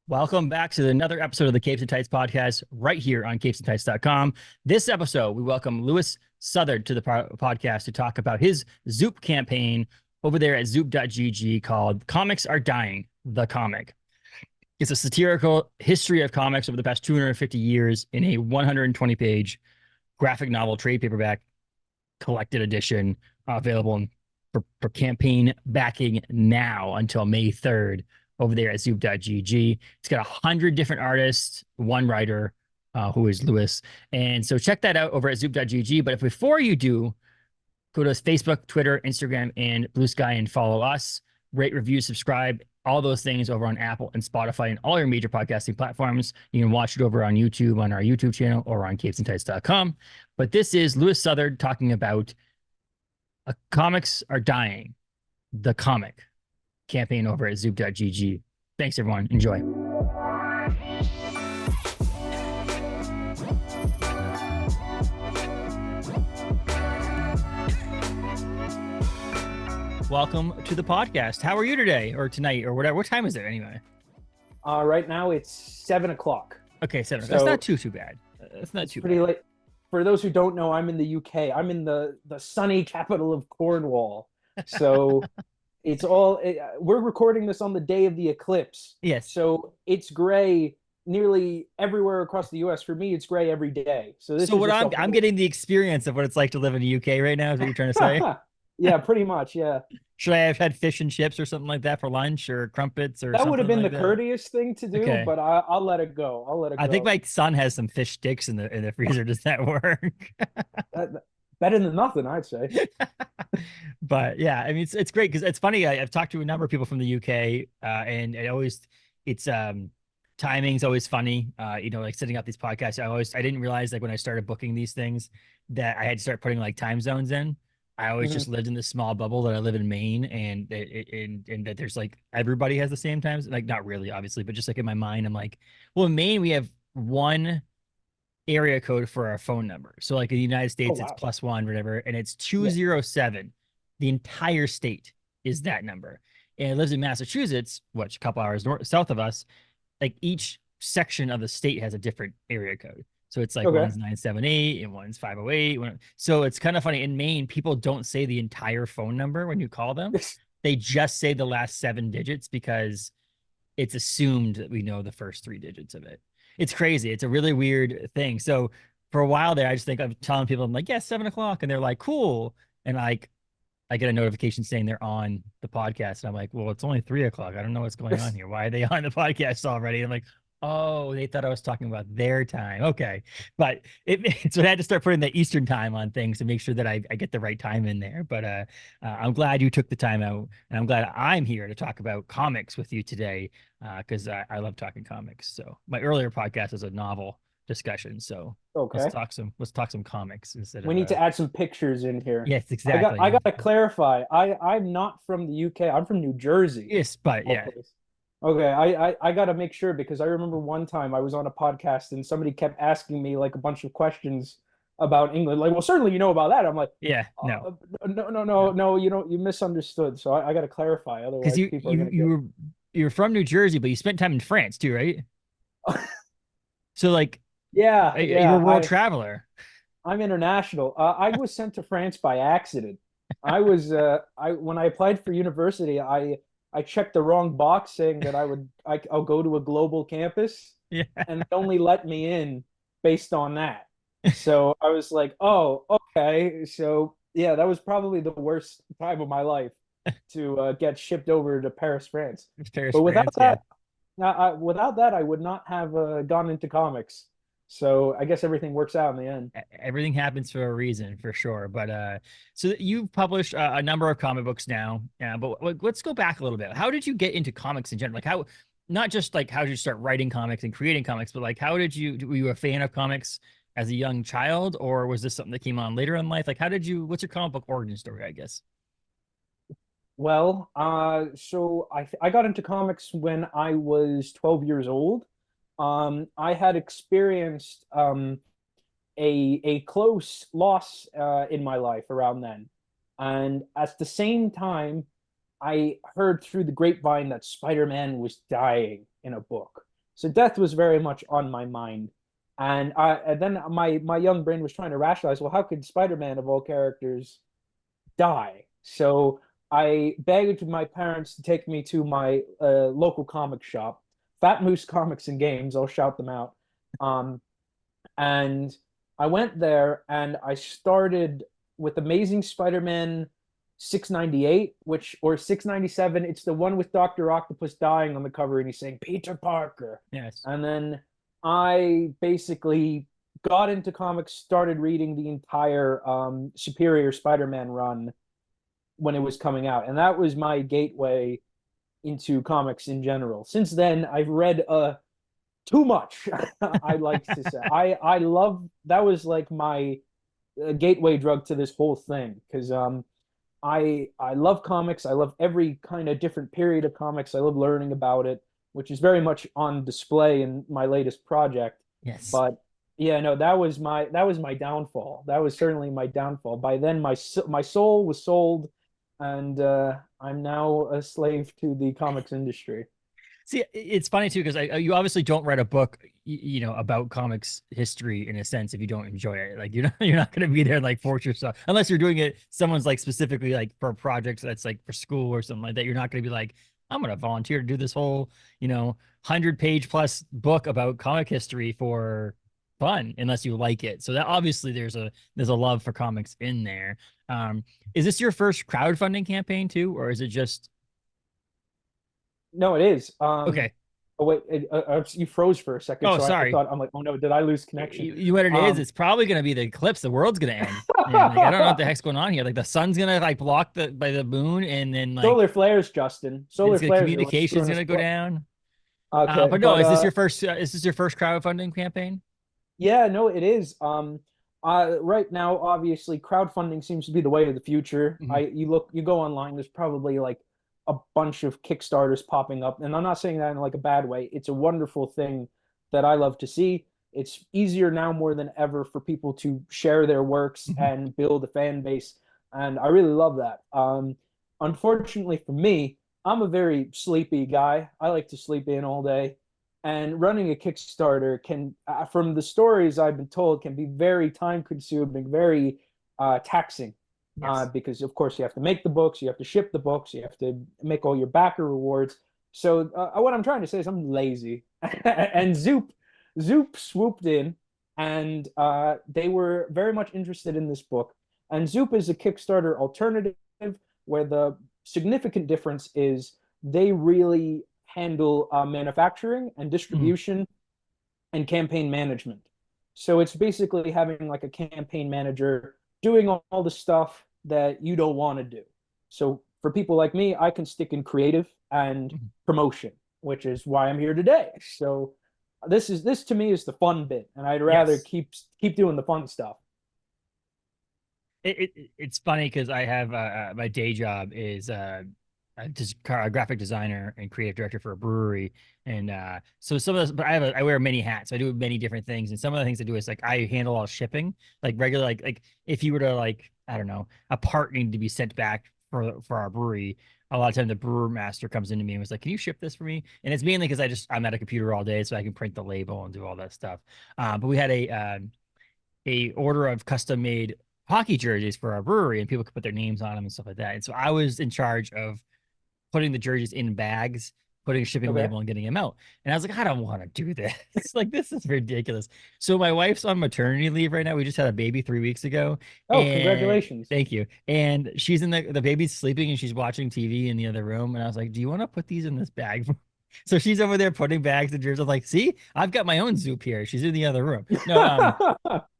Welcome back to another episode of the Capes and Tights podcast right here on capesandtights.com. This episode, we welcome Louis Southard to the podcast to talk about his Zoop campaign over there at zoop.gg called Comics Are Dying, the Comic. It's a satirical history of comics over the past 250 years in a 120-page graphic novel trade paperback collected edition available for campaign backing now until May 3rd over there at zoop.gg. It's got 100 different artists, one writer, who is Louis. And so check that out over at zoop.gg. But if before you do, go to Facebook, Twitter, Instagram, and Blue Sky and follow us, rate, review, subscribe, all those things over on Apple and Spotify and all your major podcasting platforms. You can watch it over on YouTube, on our YouTube channel, or on capesandtights.com. But this is Louis Southard talking about Comics Are Dying, the Comic campaign over at zoop.gg. Thanks, everyone. Enjoy. Welcome to the podcast. How are you today or tonight or whatever? What time is it anyway? Right now it's 7 o'clock. Okay, 7. That's not too bad. That's not too pretty bad. late. For those who don't know, I'm in the UK. I'm in the sunny capital of Cornwall. So we're recording this on the day of the eclipse. Yes. So it's gray nearly everywhere across the US. For me, it's gray every day. So I'm getting the experience of what it's like to live in the UK right now, is what you're trying to say? Yeah, pretty much. Yeah. Should I have had fish and chips or something like that for lunch, or crumpets, or that would have been like the courteous thing to do, okay. But I'll let it go. I think my son has some fish sticks in the freezer. Does that work? Better than nothing, I'd say. But yeah, I mean, it's great because it's funny. I've talked to a number of people from the UK, and it's timing's always funny. Like setting up these podcasts. I didn't realize, like, when I started booking these things that I had to start putting like time zones in. I always just lived in this small bubble that I live in Maine, and that there's like everybody has the same times. Like, not really, obviously, but just like in my mind, I'm like, well, in Maine we have one area code for our phone number. So like in the United States, it's +1, whatever, and it's 207. The entire state is that number. And it lives in Massachusetts, which a couple hours south of us. Like, each section of the state has a different area code. So it's like one's 978 and one's 508. So it's kind of funny. In Maine, people don't say the entire phone number when you call them. They just say the last 7 digits because it's assumed that we know the first 3 digits of it. It's crazy. It's a really weird thing. So for a while there, I just think I'm telling people, I'm like, yeah, 7 o'clock. And they're like, cool. And like, I get a notification saying they're on the podcast. And I'm like, well, it's only 3 o'clock. I don't know what's going on here. Why are they on the podcast already? And I'm like, oh, they thought I was talking about their time. Okay. But so I had to start putting the Eastern time on things to make sure that I get the right time in there. But I'm glad you took the time out, and I'm glad I'm here to talk about comics with you today, because I love talking comics. So my earlier podcast was a novel discussion. So let's talk some comics instead. We need to add some pictures in here. Yes, exactly. I got to clarify. I'm not from the UK. I'm from New Jersey. Yes, but yeah. Okay, I got to make sure, because I remember one time I was on a podcast and somebody kept asking me like a bunch of questions about England. Like, well, certainly you know about that. I'm like, yeah, no, no, you misunderstood. So I got to clarify. Otherwise, because you're from New Jersey, but you spent time in France too, right? So like, yeah, you're a world traveler. I'm international. I was sent to France by accident. When I applied for university, I checked the wrong box saying that I'll go to a global campus, yeah, and they only let me in based on that. So I was like, oh, okay. So yeah, that was probably the worst time of my life to get shipped over to Paris, France. But without that, I would not have gone into comics. So I guess everything works out in the end. Everything happens for a reason, for sure. But so you've published a number of comic books now. But let's go back a little bit. How did you get into comics in general? Like, not just like how did you start writing comics and creating comics, but like were you a fan of comics as a young child, or was this something that came on later in life? Like, what's your comic book origin story, I guess? Well, so I got into comics when I was 12 years old. I had experienced a close loss in my life around then. And at the same time, I heard through the grapevine that Spider-Man was dying in a book. So death was very much on my mind. And then my young brain was trying to rationalize, well, how could Spider-Man of all characters die? So I begged my parents to take me to my local comic shop, Fat Moose Comics and Games. I'll shout them out. Um, and I went there and I started with Amazing Spider-Man 698, which or 697. It's the one with Dr. Octopus dying on the cover and he's saying Peter Parker. Yes. And then I basically got into comics, started reading the entire Superior Spider-Man run when it was coming out. And that was my gateway into comics in general. Since then, I've read too much. I like to say I love that was like my gateway drug to this whole thing because I love comics. I love every kind of different period of comics. I love learning about it, which is very much on display in my latest project. Yes. But yeah, no, that was my downfall. That was certainly my downfall. By then, my soul was sold, and I'm now a slave to the comics industry. See, it's funny too because you obviously don't write a book, about comics history in a sense if you don't enjoy it. Like you're not going to be there like force yourself unless you're doing it. Someone's like specifically like for a project that's like for school or something like that. You're not going to be like, I'm going to volunteer to do this whole 100-page plus book about comic history for fun unless you like it. So that obviously there's a love for comics in there. Is this your first crowdfunding campaign too, or is it just No, it is. okay? Oh wait, you froze for a second, Oh, so I sorry. thought I'm like, oh no, did I lose connection? What it is, Um, it's probably gonna be the eclipse. The world's gonna end, and like I don't know what the heck's going on here. Like the sun's gonna like block the by the moon, and then like solar flares, Justin. it's Solar gonna flares are what's communication's screwing us. gonna go down. Okay, But no, but is this your first crowdfunding campaign? yeah, no, it is. Right now, obviously, crowdfunding seems to be the way of the future. Mhm. You go online, there's probably like a bunch of Kickstarters popping up, and I'm not saying that in like a bad way. It's a wonderful thing that I love to see. It's easier now more than ever for people to share their works Mhm. and build a fan base, and I really love that. Unfortunately for me, I'm a very sleepy guy. I like to sleep in all day. And running a Kickstarter can, from the stories I've been told, can be very time consuming, very taxing. Yes. Because of course you have to make the books, you have to ship the books, you have to make all your backer rewards. So what I'm trying to say is I'm lazy. And Zoop swooped in, and they were very much interested in this book. And Zoop is a Kickstarter alternative where the significant difference is they really handle manufacturing and Mhm. distribution and campaign management. So it's basically having like a campaign manager doing all the stuff that you don't want to do. So for people like me, I can stick in creative and Mhm. promotion, which is why I'm here today. So this to me is the fun bit, and I'd rather Yes. keep doing the fun stuff. It's funny because I have my day job is just a graphic designer and creative director for a brewery, and so some of this, but I wear many hats, so I do many different things, and some of the things I do is like I handle all shipping, like regular, like if you were to like I don't know a part needed to be sent back for our brewery. A lot of time the brewer master comes into me and was like, "Can you ship this for me?" And it's mainly because I'm at a computer all day, so I can print the label and do all that stuff. But we had a order of custom made hockey jerseys for our brewery and people could put their names on them and stuff like that. And so I was in charge of putting the jerseys in bags, putting a shipping Okay. label and getting them out. And I was like, I don't want to do this. Like, this is ridiculous. So my wife's on maternity leave right now. We just had a baby 3 weeks ago. Oh, And congratulations. thank you. And she's in the baby's sleeping and she's watching TV in the other room. And I was like, do you want to put these in this bag? So she's over there putting bags and jerseys. I'm like, see, I've got my own Zoop here. She's in the other room.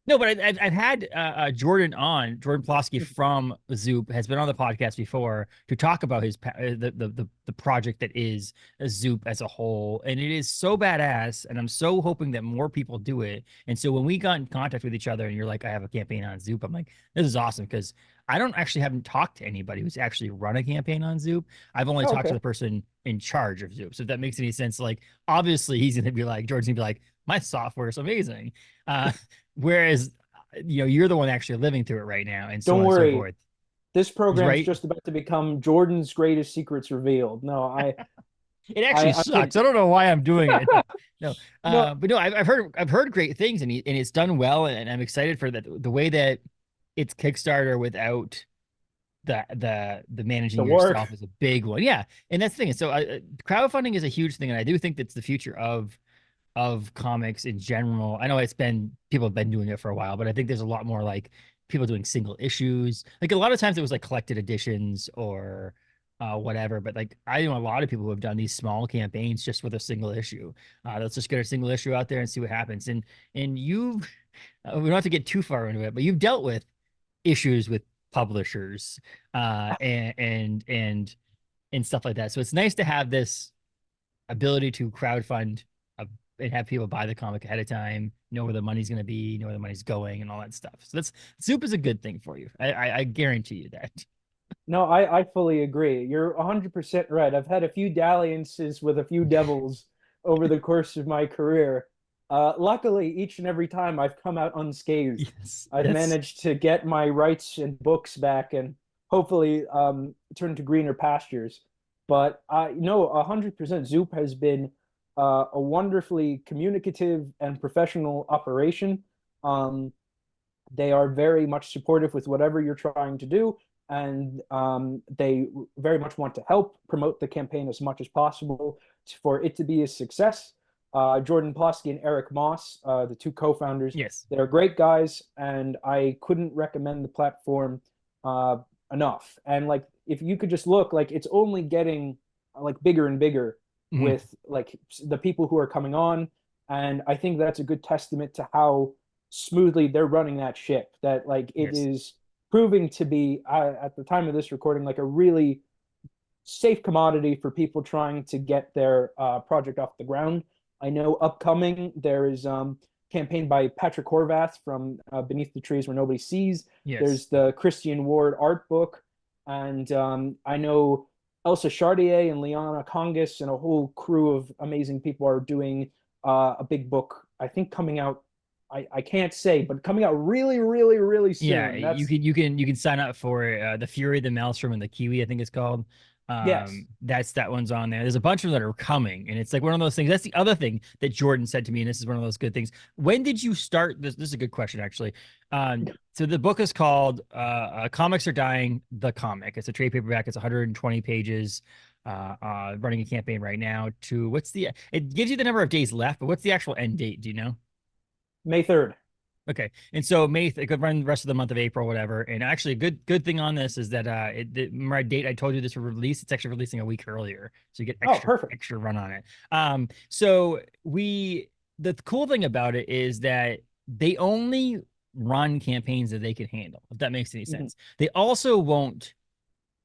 No, but I've had Jordan Plosky from Zoop has been on the podcast before to talk about the project that is a Zoop as a whole, and it is so badass, and I'm so hoping that more people do it. And so when we got in contact with each other, and you're like, I have a campaign on Zoop, I'm like, this is awesome because I don't actually haven't talked to anybody who's actually run a campaign on Zoop. I've only Oh, talked to okay. the person in charge of Zoop. So if that makes any sense, like obviously he's gonna be like Jordan's gonna be like, my software is amazing. Whereas, you're the one actually living through it right now, and so Don't on and so worry. forth. This He's program's right. just about to become Jordan's greatest secrets revealed. No, It actually I can sucks. I don't know why I'm doing it. No, no but no, I've heard great things, and it's done well, and I'm excited for that. The way that it's Kickstarter without the managing the work. yourself is a big one. Yeah, and that's the thing. So crowdfunding is a huge thing, and I do think that's the future of comics in general. I know it's been people have been doing it for a while, but I think there's a lot more like people doing single issues. Like a lot of times it was like collected editions or whatever. But like I know a lot of people who have done these small campaigns just with a single issue. Let's just get a single issue out there and see what happens. And you've we don't have to get too far into it, but you've dealt with issues with publishers and stuff like that. So it's nice to have this ability to crowdfund and have people buy the comic ahead of time, know where the money's going to be, know where the money's going, and all that stuff. So that's soup is a good thing for you. I guarantee you that. No, I fully agree. You're 100% right. I've had a few dalliances with a few devils over the course of my career. Luckily, each and every time I've come out unscathed. Yes, I've that's managed to get my rights and books back and hopefully turn to greener pastures. But no, 100% Zoop has been a wonderfully communicative and professional operation. Um, they are very much supportive with whatever you're trying to do, and they very much want to help promote the campaign as much as possible for it to be a success. Jordan Plosky and Eric Moss, the two co-founders, yes. they're great guys, and I couldn't recommend the platform uh, enough. And like, if you could just look, like it's only getting like bigger and bigger Mhm. with like the people who are coming on, and I think that's a good testament to how smoothly they're running that ship. That like it Yes. is proving to be at the time of this recording like a really safe commodity for people trying to get their project off the ground. I know upcoming there is campaign by Patrick Horvath from Beneath the Trees Where Nobody Sees. Yes. There's the Christian Ward art book, and I know Elsa Chartier and Liana Congus and a whole crew of amazing people are doing a big book. I think coming out. I can't say, but coming out really, really, really Yeah, soon. That's you can sign up for the Fury, the Maelstrom, and the Kiwi. I think it's called. yes. That one's on there. There's a bunch of them that are coming, and it's like one of those things. That's the other thing that Jordan said to me, and this is one of those good things. When did you start this? This is a good question, actually. So the book is called "Comics Are Dying: The Comic." It's a trade paperback. It's 120 pages. Running a campaign right now. To what's the? It gives you the number of days left, but what's the actual end date? Do you know? May 3rd. Okay, and so May it could run the rest of the month of April, whatever. And actually, a good thing on this is that my date I told you this for release. It's actually releasing a week earlier, so you get Oh, perfect. extra run on it. So the cool thing about it is that they only run campaigns that they can handle. If that makes any Mhm. sense,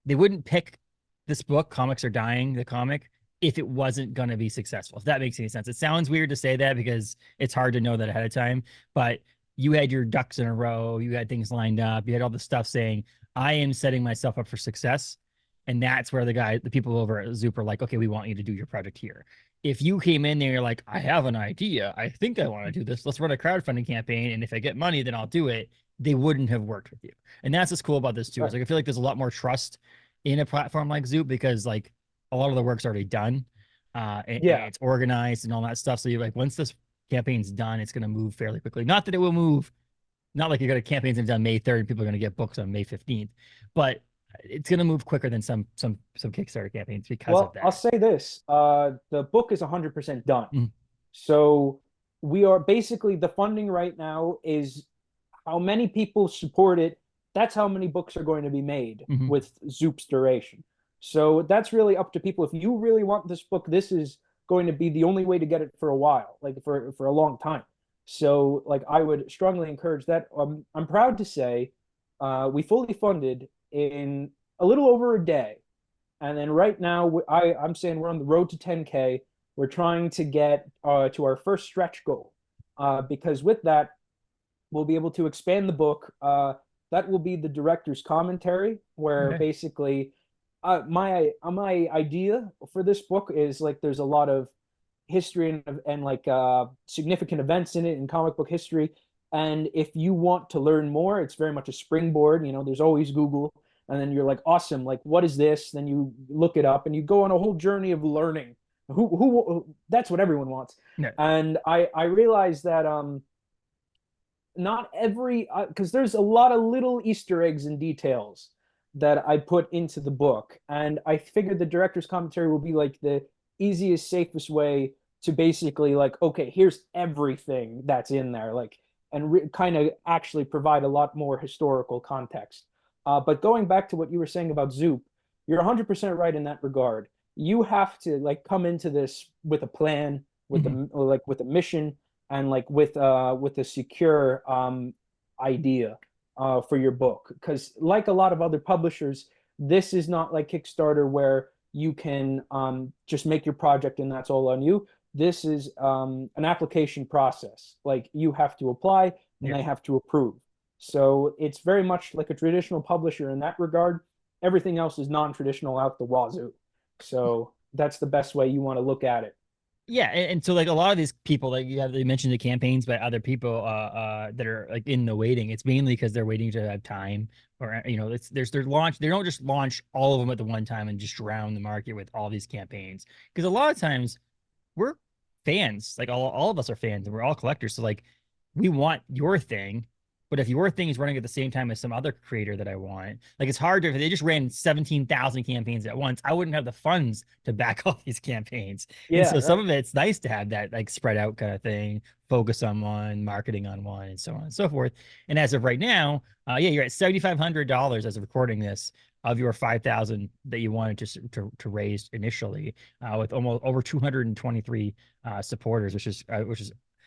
they wouldn't pick this book, Comics Are Dying, the comic, if it wasn't going to be successful. If that makes any sense. It sounds weird to say that because it's hard to know that ahead of time, but you had your ducks in a row, you had things lined up, you had all the stuff saying, I am setting myself up for success. And that's where the people over at Zoop are like, okay, we want you to do your project here. If you came in there, you're like, I have an idea. I think I want to do this. Let's run a crowdfunding campaign. And if I get money, then I'll do it. They wouldn't have worked with you. And that's what's cool about this too. Is Right. like I feel like there's a lot more trust in a platform like Zoop because like a lot of the work's already done. And Yeah. it's organized and all that stuff. So you're like, once this campaign's done, it's going to move fairly quickly. Not that it will move, not like you're going to campaigns and done May 3rd, people are going to get books on May 15th, but it's going to move quicker than some Kickstarter campaigns because of Well, I'll that. say this. The book is 100% done. Mm-hmm. So we are basically the funding right now is how many people support it. That's how many books are going to be made Mm-hmm. with Zoop's duration. So that's really up to people. If you really want this book, this is going to be the only way to get it for a while, like for a long time. So like I would strongly encourage that. I'm proud to say we fully funded in a little over a day. And then right now, I'm saying we're on the road to 10K. We're trying to get to our first stretch goal because with that, we'll be able to expand the book. That will be the director's commentary, where Okay. basically my idea for this book is like there's a lot of history and like significant events in it in comic book history. And if you want to learn more, it's very much a springboard. You know, there's always Google, and then you're like, awesome, like what is this? Then you look it up and you go on a whole journey of learning Who that's what everyone wants. Yeah. And I realized that not every because there's a lot of little Easter eggs and details that I put into the book, and I figured the director's commentary will be like the easiest, safest way to basically like, okay, here's everything that's in there, like, and kind of actually provide a lot more historical context. But going back to what you were saying about Zoop, you're 100% right in that regard. You have to like come into this with a plan, with Hmm. the like with a mission, and like with a secure idea for your book. Because like a lot of other publishers, this is not like Kickstarter where you can just make your project and that's all on you. This is an application process. Like you have to apply and Yeah. they have to approve. So it's very much like a traditional publisher in that regard. Everything else is non-traditional out the wazoo. So that's the best way you want to look at it. Yeah, and so like a lot of these people, like you mentioned the campaigns by other people that are like in the waiting. It's mainly because they're waiting to have time, or it's their launch. They don't just launch all of them at the one time and just drown the market with all these campaigns. Because a lot of times we're fans, like all of us are fans, and we're all collectors. So like we want your thing, but if your thing is running at the same time as some other creator that I want, like it's hard to, if they just ran 17,000 campaigns at once, I wouldn't have the funds to back all these campaigns. And Yeah, so some right. of it's nice to have that like spread out kind of thing, focus on one, marketing on one, and so on and so forth. And as of right now, yeah, you're at $7,500 as of recording this of your 5,000 that you wanted to raise initially, with almost over 223 supporters, which is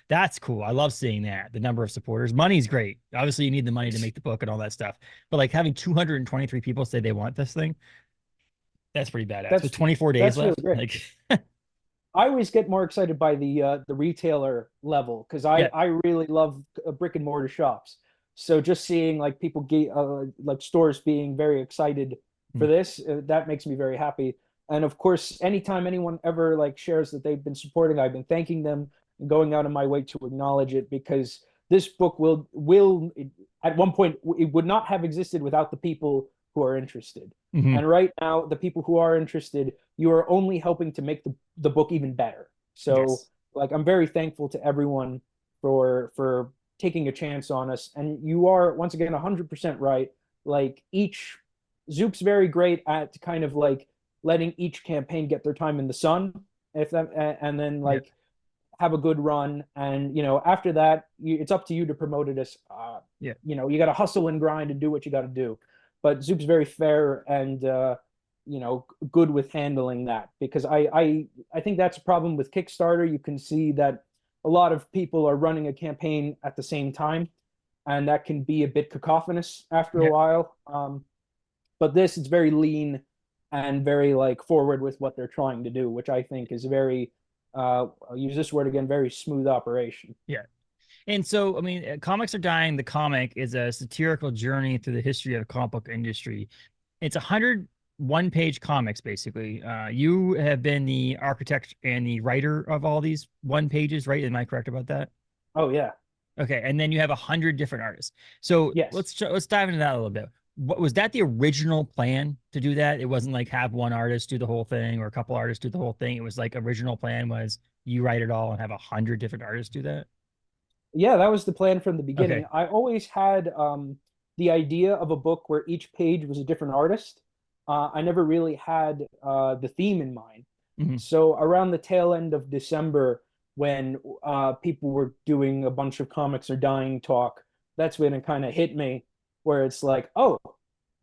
that's cool. I love seeing that. The number of supporters. Money's great. Obviously, you need the money to make the book and all that stuff. But like having 223 people say they want this thing, that's pretty badass. With That's 24 days that's really left, great. like I always get more excited by the retailer level because I yeah. I really love brick and mortar shops. So just seeing like people get like stores being very excited for Mm. this, that makes me very happy. And of course, anytime anyone ever like shares that they've been supporting, I've been thanking them and going out of my way to acknowledge it because this book will at one point it would not have existed without the people who are interested. Hmm. And right now, the people who are interested, you are only helping to make the book even better. So, Yes. like, I'm very thankful to everyone for taking a chance on us. And you are once again 100% right. Like each Zoop's very great at kind of like letting each campaign get their time in the sun, if that, and then Yeah. like have a good run. And after that, it's up to you to promote it as Yeah. you got to hustle and grind and do what you got to do. But Zoop's very fair and good with handling that because I think that's a problem with Kickstarter. You can see that a lot of people are running a campaign at the same time, and that can be a bit cacophonous after a Yeah. while. But this it's very lean and very like forward with what they're trying to do, which I think is very I'll use this word again, very smooth operation. Yeah. And so, I mean, Comics Are Dying, the comic is a satirical journey through the history of the comic book industry. It's 101-page comics, basically. You have been the architect and the writer of all these one pages, right? Am I correct about that? Oh yeah. Okay, and then you have 100 different artists. So Yes. let's dive into that a little bit. What was that the original plan to do that? It wasn't like have one artist do the whole thing or a couple artists do the whole thing. It was like original plan was you write it all and have 100 different artists do that. Yeah, that was the plan from the beginning. Okay. I always had the idea of a book where each page was a different artist. I never really had the theme in mind. Hmm. So around the tail end of December, when people were doing a bunch of Comics Are Dying talk, that's when it kind of hit me, where it's like, oh,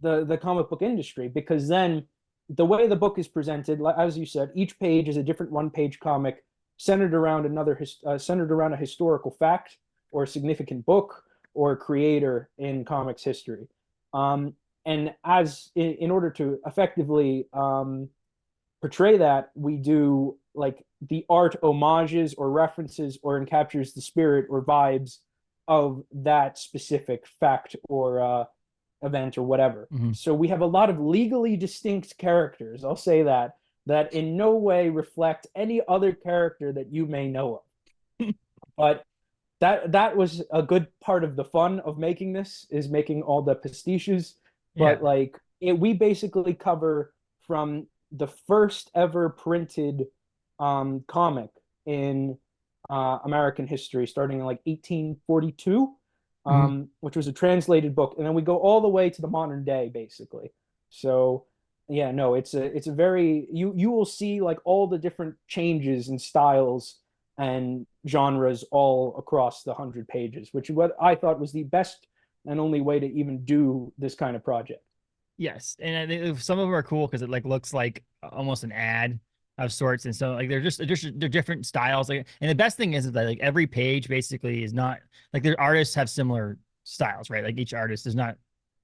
the comic book industry. Because then the way the book is presented, as you said, each page is a different one-page comic centered around a historical fact or a significant book or creator in comics history. And as in order to effectively portray that, we do like the art homages or references or encaptures the spirit or vibes of that specific fact or event or whatever. Hmm. So we have a lot of legally distinct characters, I'll say that in no way reflect any other character that you may know of. But that was a good part of the fun of making this is making all the pastiches. Yeah. But we basically cover from the first ever printed comic in American history, starting in like 1842, Mhm. which was a translated book, and then we go all the way to the modern day, basically. So, yeah, no, it's a very you will see like all the different changes and styles and genres all across the 100 pages, which is what I thought was the best and only way to even do this kind of project. Yes, and I think some of them are cool because it like looks like almost an ad of sorts, and so like they're different styles. Like, and the best thing is that like every page basically is not like their artists have similar styles, right? Like each artist is not.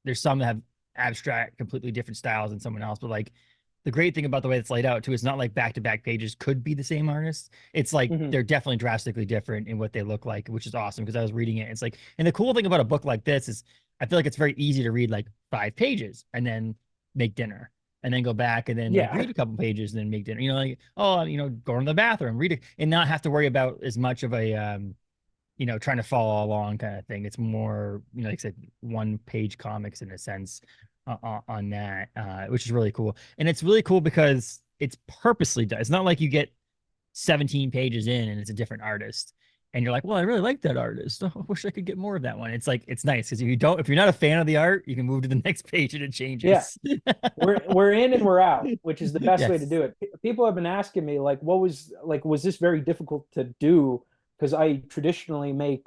There's some that have abstract, completely different styles than someone else, but like the great thing about the way it's laid out too, it's not like back to back pages could be the same artist. It's like Mhm. they're definitely drastically different in what they look like, which is awesome because I was reading it. It's like, and the cool thing about a book like this is I feel like it's very easy to read like 5 pages and then make dinner and then go back and then like Yeah. read a couple pages and then make dinner. You know, like, oh, you know, go to the bathroom, read it, and not have to worry about as much of a you know, trying to follow along kind of thing. It's more, you know, like I said, 1 page comics in a sense on that, which is really cool. And it's really cool because it's purposely done. It's not like you get 17 pages in and it's a different artist. And you're like, well, I really like that artist. Oh, I wish I could get more of that one. It's like, it's nice because if you're not a fan of the art, you can move to the next page and it Yeah. changes. We're in and we're out, which is the best way to Yes. do it. People have been asking me like, was this very difficult to do? Because I traditionally make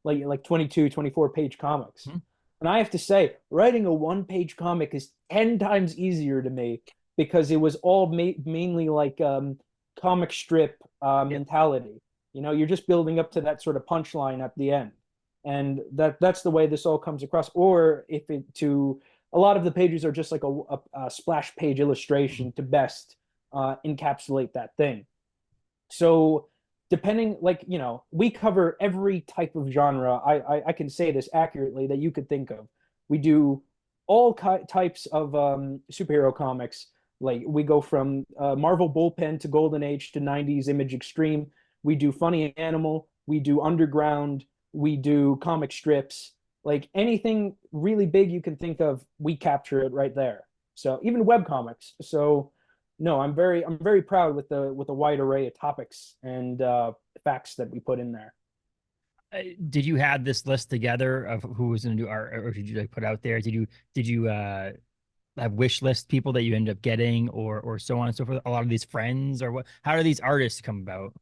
like 22, 24 page comics. Mhm. And I have to say, writing a 1 page comic is 10 times easier to me because it was all mainly like comic strip Yep. mentality. You know, you're just building up to that sort of punchline at the end. And that's the way this all comes across. Or if it to a lot of the pages are just like a splash page Mhm. illustration to best encapsulate that thing. So depending, like, you know, we cover every type of genre. I can say this accurately that you could think of. We do all types of superhero comics. Like we go from Marvel bullpen to Golden Age to 90s Image Extreme. We do funny animal. We do underground. We do comic strips. Like anything really big you can think of, we capture it right there. So even web comics. So no, I'm very proud with the wide array of topics and facts that we put in there. Did you have this list together of who was going to do art, or did you like put out there? Did you have wish list people that you end up getting, or so on and so forth? A lot of these friends, or what? How do these artists come about?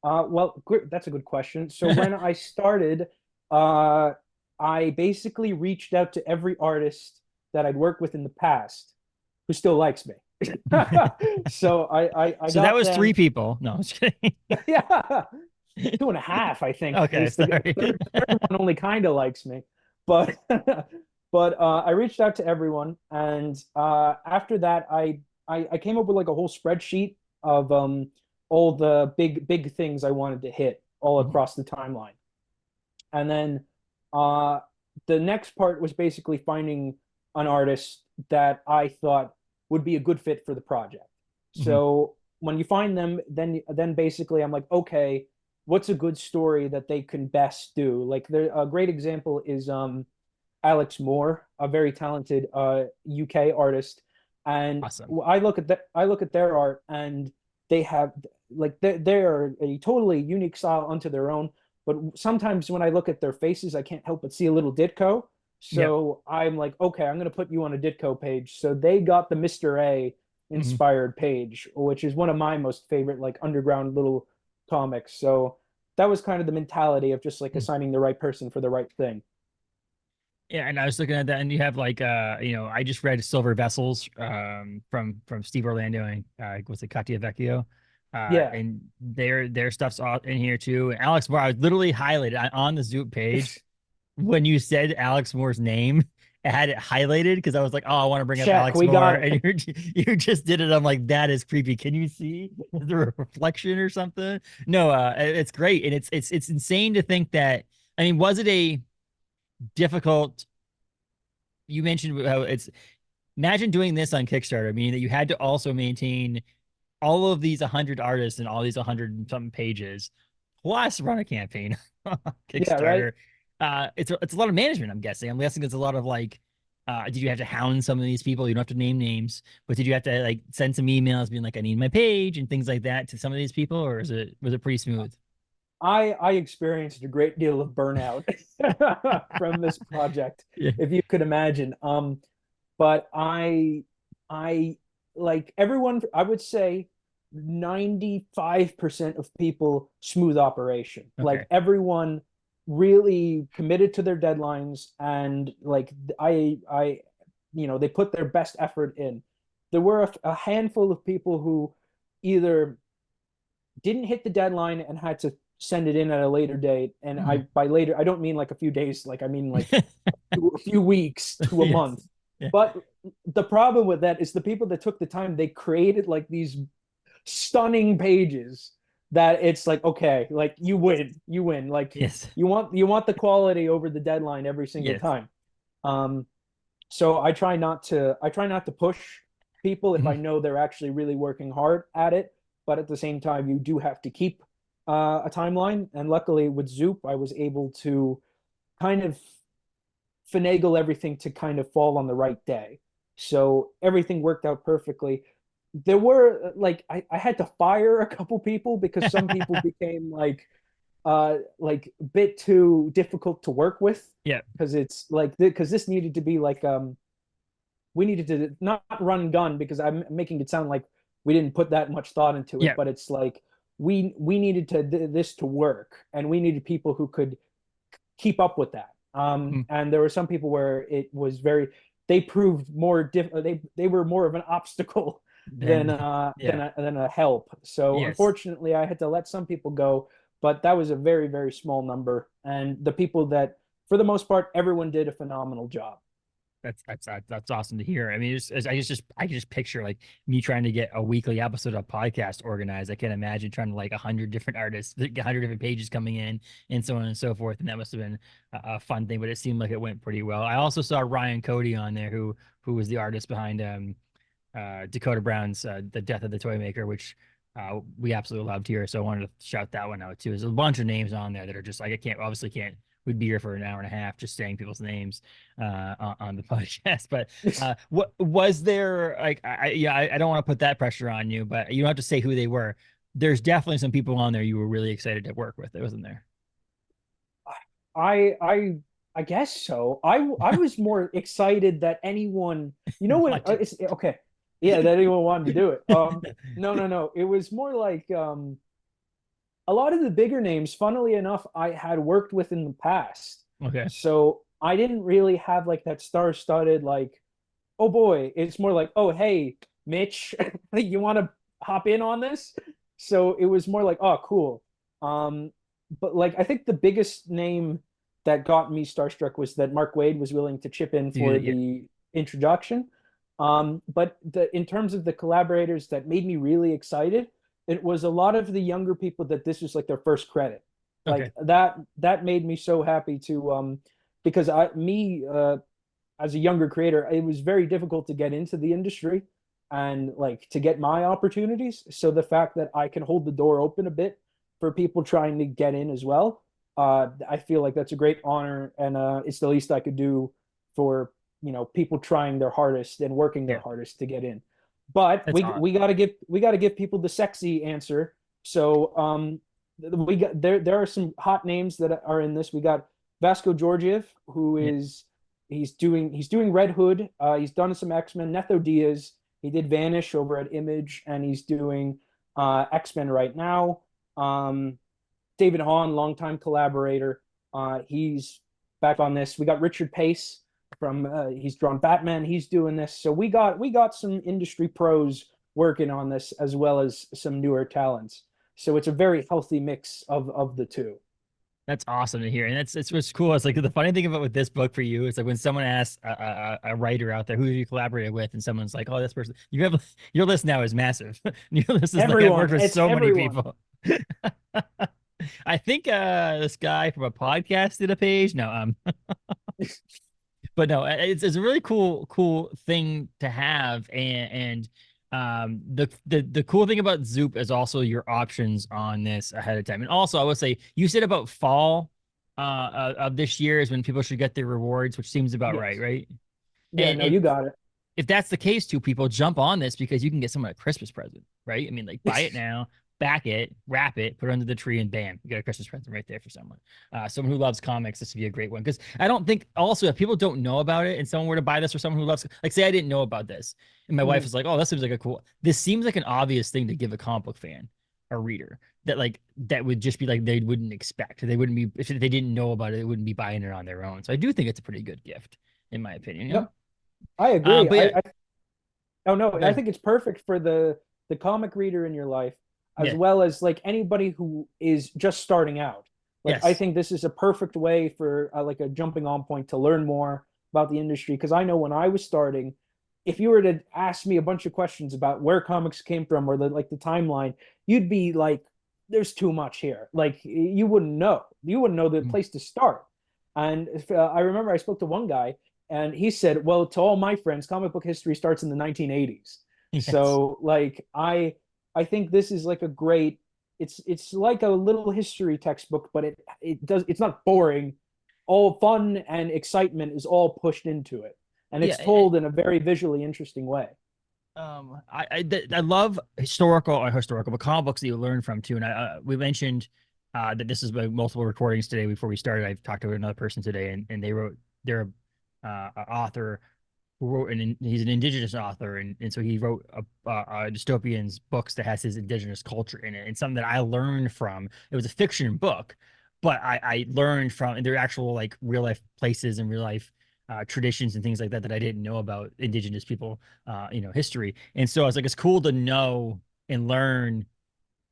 Well, that's a good question. So when I started, uh, I basically reached out to every artist that I'd worked with in the past who still likes me. So I So that got was three them. people. No, I'm just kidding. Yeah, two and a half, I think, Okay, because sorry. the third one only kind of likes me. But I reached out to everyone, and after that, I came up with like a whole spreadsheet of all the big things I wanted to hit all Mhm. across the timeline, and then uh, the next part was basically finding an artist that I thought would be a good fit for the project. Mhm. So when you find them, then basically I'm like, okay, what's a good story that they can best do? Like a great example is Alex Moore, a very talented UK artist, and Awesome. I look at their art, and they have like they are a totally unique style unto their own. But sometimes when I look at their faces, I can't help but see a little Ditko. Yep. So I'm like, okay, I'm gonna put you on a Ditko page. So they got the Mr. A Mhm. inspired page, which is one of my most favorite like underground little comics. So that was kind of the mentality of just like Mhm. assigning the right person for the right thing. Yeah, and I was looking at that, and you have like you know, I just read Silver Vessels from Steve Orlando and what's it, Katia Vecchio. Yeah. And their stuff's all in here too. And Alex Moore, I was literally highlighted on the Zoop page when you said Alex Moore's name. I had it highlighted because I was like, oh, I want to bring up Check, Alex we Moore, got and it. you just did it. I'm like, that is creepy. Can you see? Is there a reflection or something? No, it's great, and it's insane to think that. I mean, was it a difficult? You mentioned how it's imagine doing this on Kickstarter, meaning that you had to also maintain all of these 100 artists and all these 100 something pages, plus run a campaign Yeah, right. Kickstarter. It's a lot of management. I'm guessing it's a lot of like Did you have to hound some of these people? You don't have to name names, but did you have to like send some emails being like, I need my page and things like that to some of these people, or was it pretty smooth? I experienced a great deal of burnout from this project, Yeah. if you could imagine. But I like everyone, I would say 95% of people smooth operation. Okay. Like everyone really committed to their deadlines, and like they put their best effort in. There were a handful of people who either didn't hit the deadline and had to send it in at a later date. And I Mhm. by later, I don't mean like a few days, like I mean like a few weeks to a Yes. month. Yeah. But the problem with that is the people that took the time, they created like these stunning pages that it's like, okay, like you win. Like Yes. you want the quality over the deadline every single Yes. time. Um, so I try not to push people if I Mhm. know they're actually really working hard at it. But at the same time, you do have to keep a timeline. And luckily with Zoop, I was able to kind of finagle everything to kind of fall on the right day. So everything worked out perfectly. There were like I had to fire a couple people because some people became like a bit too difficult to work with, Yeah. because it's like because this needed to be like we needed to not run gun, because I'm making it sound like we didn't put that much thought into it, Yeah. but it's like we needed to this to work, and we needed people who could keep up with that. Mhm. And there were some people where it was very, they proved more they were more of an obstacle Then yeah. than a help. So Yes. unfortunately, I had to let some people go, but that was a very very small number. And the people that, for the most part, everyone did a phenomenal job. That's awesome to hear. I mean, I just picture like me trying to get a weekly episode of podcast organized. I can imagine trying to like 100 different artists, 100 different pages coming in, and so on and so forth. And that must have been a fun thing. But it seemed like it went pretty well. I also saw Ryan Cody on there, who was the artist behind Dakota Brown's The Death of the Toymaker, which we absolutely loved here. So I wanted to shout that one out too. There's a bunch of names on there that are just like I can't obviously can't. We'd be here for an hour and a half just saying people's names on the podcast. But what was there like? I don't want to put that pressure on you, but you don't have to say who they were. There's definitely some people on there you were really excited to work with. It wasn't there. I I I guess so. I was more excited that anyone, when Watch it. it's okay, yeah, that anyone wanted to do it. No, no, no. It was more like a lot of the bigger names, funnily enough, I had worked with in the past. Okay. So I didn't really have like that star-studded like, oh boy. It's more like, oh hey, Mitch, you want to hop in on this? So it was more like, oh cool. Um, but like I think the biggest name that got me starstruck was that Mark Wade was willing to chip in for Dude, yeah. the introduction. But in terms of the collaborators that made me really excited, it was a lot of the younger people that this was like their first credit. Okay. Like that made me so happy to because as a younger creator, it was very difficult to get into the industry and like to get my opportunities. So the fact that I can hold the door open a bit for people trying to get in as well, I feel like that's a great honor, and it's the least I could do for people trying their hardest and working their Yeah. hardest to get in. But That's we gotta give people the sexy answer. So we got there are some hot names that are in this. We got Vasco Georgiev, who yeah. is he's doing Red Hood. He's done some X-Men. Netho Diaz, he did Vanish over at Image, and he's doing X-Men right now. Um, David Hahn, longtime collaborator. He's back on this. We got Richard Pace from he's drawn Batman. He's doing this. So we got some industry pros working on this, as well as some newer talents. So it's a very healthy mix of the two. That's awesome to hear, and that's what's cool. It's like the funny thing about with this book for you is like when someone asks a writer out there who have you collaborated with, and someone's like, "Oh, this person," you have your list now is massive. Your list is like I've worked Everyone, with it's so many everyone. people. I think this guy from a podcast did a page. No, but no, it's a really cool thing to have, and the cool thing about Zoop is also your options on this ahead of time. And also, I would say you said about fall of this year is when people should get their rewards, which seems about right, Yes. right? Yeah, And no, you got if that's the case, two people jump on this because you can get someone a Christmas present, right? I mean, like buy it it. now, back it, wrap it, put it under the tree, and bam, you got a Christmas present right there for someone. Someone who loves comics, this would be a great one. Because I don't think also if people don't know about it and someone were to buy this for someone who loves, like, say I didn't know about this, and my wife Mhm. is like, "Oh, that seems like a cool." This seems like an obvious thing to give a comic book fan, a reader that would just be like they wouldn't expect. They wouldn't be if they didn't know about it. They wouldn't be buying it on their own. So I do think it's a pretty good gift, in my opinion. You No, know. I agree. But yeah, I Oh no, I good. think it's perfect for the comic reader in your life, as Yeah. well as like anybody who is just starting out. Like I Yes. think this is a perfect way for like a jumping on point to learn more about the industry. Because I know when I was starting, if you were to ask me a bunch of questions about where comics came from or the timeline, you'd be like, "There's too much here." Like you wouldn't know. You wouldn't know the Mm. place to start. And I remember I spoke to one guy and he said, "Well, to all my friends, comic book history starts in the 1980s." Yes. So, like, I think this is like a great. It's like a little history textbook, but it's not boring. All fun and excitement is all pushed into it, and Yeah. it's told in a very visually interesting way. I love historical, but comic books that you learn from too. And we mentioned that this is by multiple recordings today. Before we started, I've talked to another person today, and they wrote they're an author who wrote he's an indigenous author, and so he wrote a dystopians books that has his indigenous culture in it, and something that I learned from. It was a fiction book, but I learned from and there are actual like real life places and real life traditions and things like that that I didn't know about indigenous people, history. And so I was like, it's cool to know and learn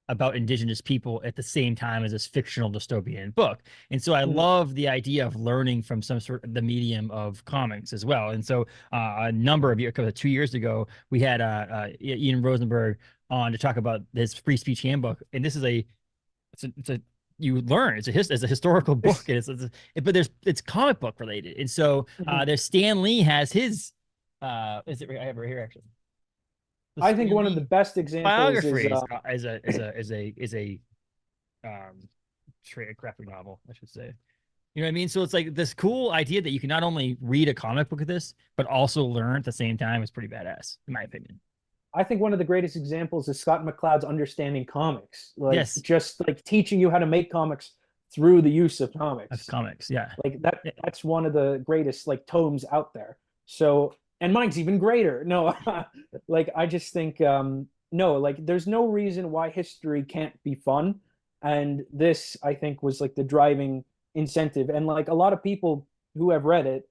about indigenous people at the same time as this fictional dystopian book. And so I Mhm. love the idea of learning from some sort of the medium of comics as well. And so a number of years, 2 years ago, we had Ian Rosenberg on to talk about this free speech handbook. And this is it's a you learn it's a historical book and but it's comic book related. And so Mhm. there's Stan Lee has his is it I have it right here actually. The I think Stan one of the Lee best examples is biography is a um graphic novel, I should say. You know what I mean? So it's like this cool idea that you can not only read a comic book of this, but also learn at the same time is pretty badass, in my opinion. I think one of the greatest examples is Scott McCloud's Understanding Comics, like Yes, just like teaching you how to make comics through the use of of comics. comics. Yeah. Like that Yeah. that's one of the greatest like tomes out there. So, and mine's even greater. No, like I just think no, like there's no reason why history can't be fun. And this I think was like the driving incentive. And like a lot of people who have read it,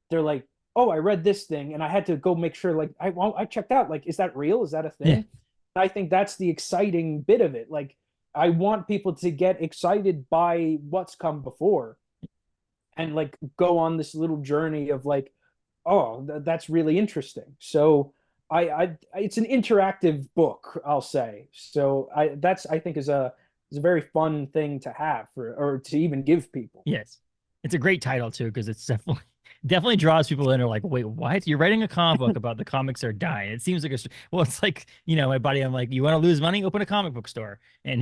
they're like, "Oh, I read this thing and I had to go make sure like I checked out like is that real? Is that a Yeah. thing?" I think that's the exciting bit of it. Like I want people to get excited by what's come before and like go on this little journey of like, oh, that's really interesting. So I it's an interactive book, I'll say. So I think is a very fun thing to have for or to even give people. Yes. It's a great title too, because it's definitely draws people in. Are like, wait, what? You're writing a comic book about the comics are dying. It seems like well, it's like, my buddy, I'm like, you want to lose money? Open a comic book store. And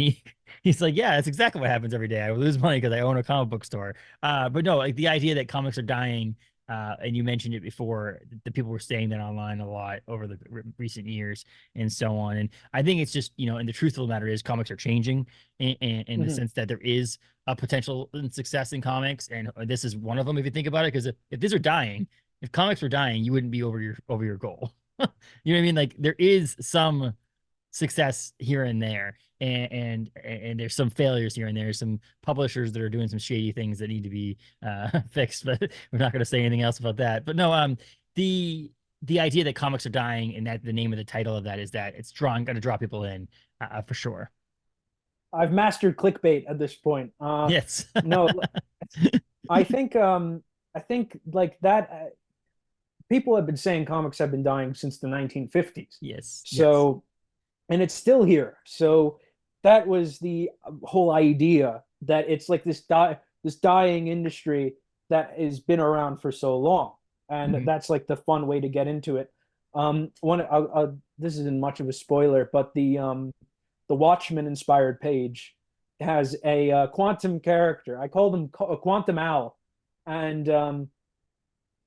he's like, yeah, that's exactly what happens every day. I lose money because I own a comic book store. But no, like the idea that comics are dying, and you mentioned it before, the people were saying that online a lot over the recent years and so on. And I think it's just, and the truth of the matter is comics are changing in the Mhm. sense that there is a potential and success in comics, and this is one of them if you think about it. Because if these are dying, if comics were dying, you wouldn't be over your goal. You know what I mean? Like there is some success here and there, and there's some failures here and there. Some publishers that are doing some shady things that need to be fixed, but we're not going to say anything else about that. But no, the idea that comics are dying and that the name of the title of that is that it's going to draw people in, for sure. I've mastered clickbait at this point. Yes. No, I think I think like that people have been saying comics have been dying since the 1950s. Yes. Yes. So and it's still here. So that was the whole idea that it's like this dying industry that has been around for so long, and Mhm. that's like the fun way to get into it. This isn't much of a spoiler, but the Watchmen inspired page has a quantum character. I call them a Quantum Owl, and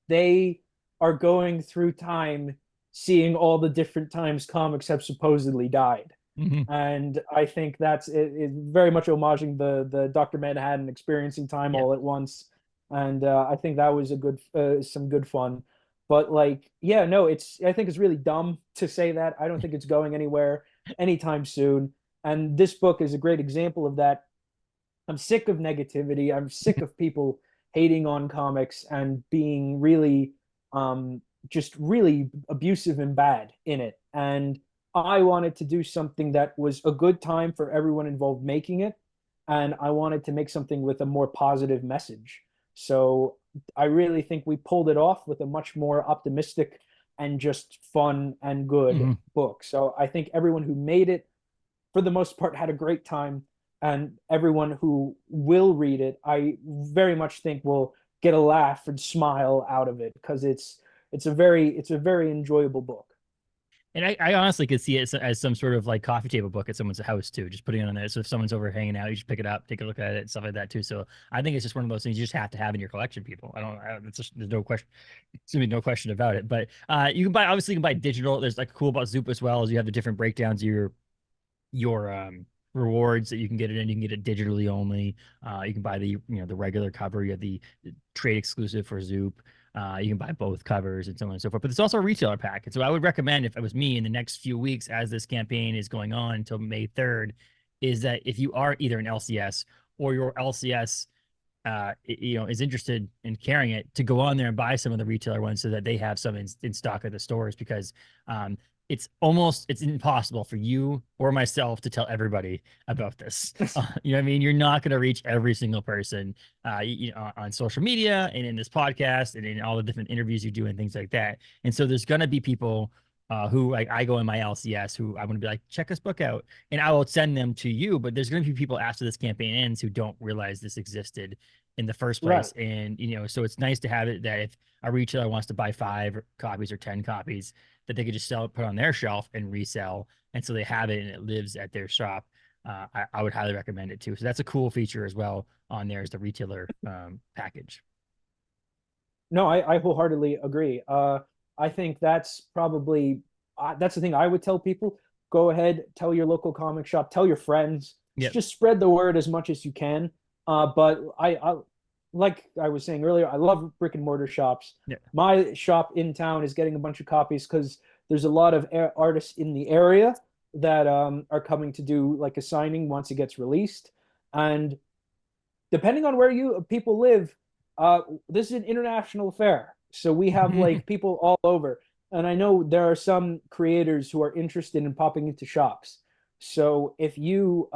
they are going through time, seeing all the different times comics have supposedly died. Hmm. And I think that's it very much homaging the Dr. Manhattan experiencing time Yep. all at once. And I think that was a good some good fun. But like, yeah, no, it's I think it's really dumb to say that. I don't think it's going anywhere anytime soon. And this book is a great example of that. I'm sick of negativity. I'm sick of people hating on comics and being really just really abusive and bad in it. And I wanted to do something that was a good time for everyone involved making it. And I wanted to make something with a more positive message. So I really think we pulled it off with a much more optimistic and just fun and good Hmm. book. So I think everyone who made it, for the most part, had a great time. And everyone who will read it, I very much think will get a laugh and smile out of it because it's a very enjoyable book. And I honestly could see it as some sort of like coffee table book at someone's house too, just putting it on there. So if someone's over hanging out, you just pick it up, take a look at it, and stuff like that too. So I think it's just one of those things you just have to have in your collection, people. It's just, there's no question, excuse me, no question about it. But you can buy, obviously, you can buy digital. There's like cool about Zoop as well as you have the different breakdowns of your rewards that you can get it in. You can get it digitally only. You can buy the the regular cover. You have the trade exclusive for Zoop. You can buy both covers and so on and so forth. But there's also a retailer pack. And so I would recommend, if it was me, in the next few weeks as this campaign is going on until May 3rd, is that if you are either an LCS or your LCS is interested in carrying it, to go on there and buy some of the retailer ones so that they have some in stock at the stores, because um, it's impossible for you or myself to tell everybody about this. You know what I mean? You're not going to reach every single person, on social media and in this podcast and in all the different interviews you do and things like that. And so there's going to be people who, like, I go in my LCS who I'm going to be like, check this book out, and I will send them to you. But there's going to be people after this campaign ends who don't realize this existed in the first Right. place. And, so it's nice to have it that if a retailer wants to buy 5 copies or 10 copies, that they could just sell it, put on their shelf and resell. And so they have it and it lives at their shop. I would highly recommend it too. So that's a cool feature as well on there, is the retailer package. No, I wholeheartedly agree. I think that's probably that's the thing I would tell people. Go ahead, tell your local comic shop, tell your friends, Yep. just spread the word as much as you can. But like I was saying earlier, I love brick and mortar shops. Yep. My shop in town is getting a bunch of copies because there's a lot of artists in the area that are coming to do like a signing once it gets released. And depending on where you people live, this is an international affair. So we have like people all over. And I know there are some creators who are interested in popping into shops. So if you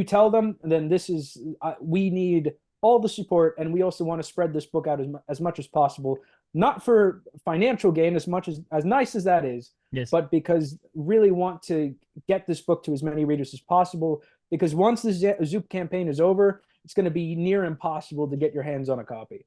tell them, then this is we need all the support, and we also want to spread this book out as much as possible, not for financial gain as much as nice as that is, Yes. but because really want to get this book to as many readers as possible. Because once the Zoop campaign is over, it's going to be near impossible to get your hands on a copy.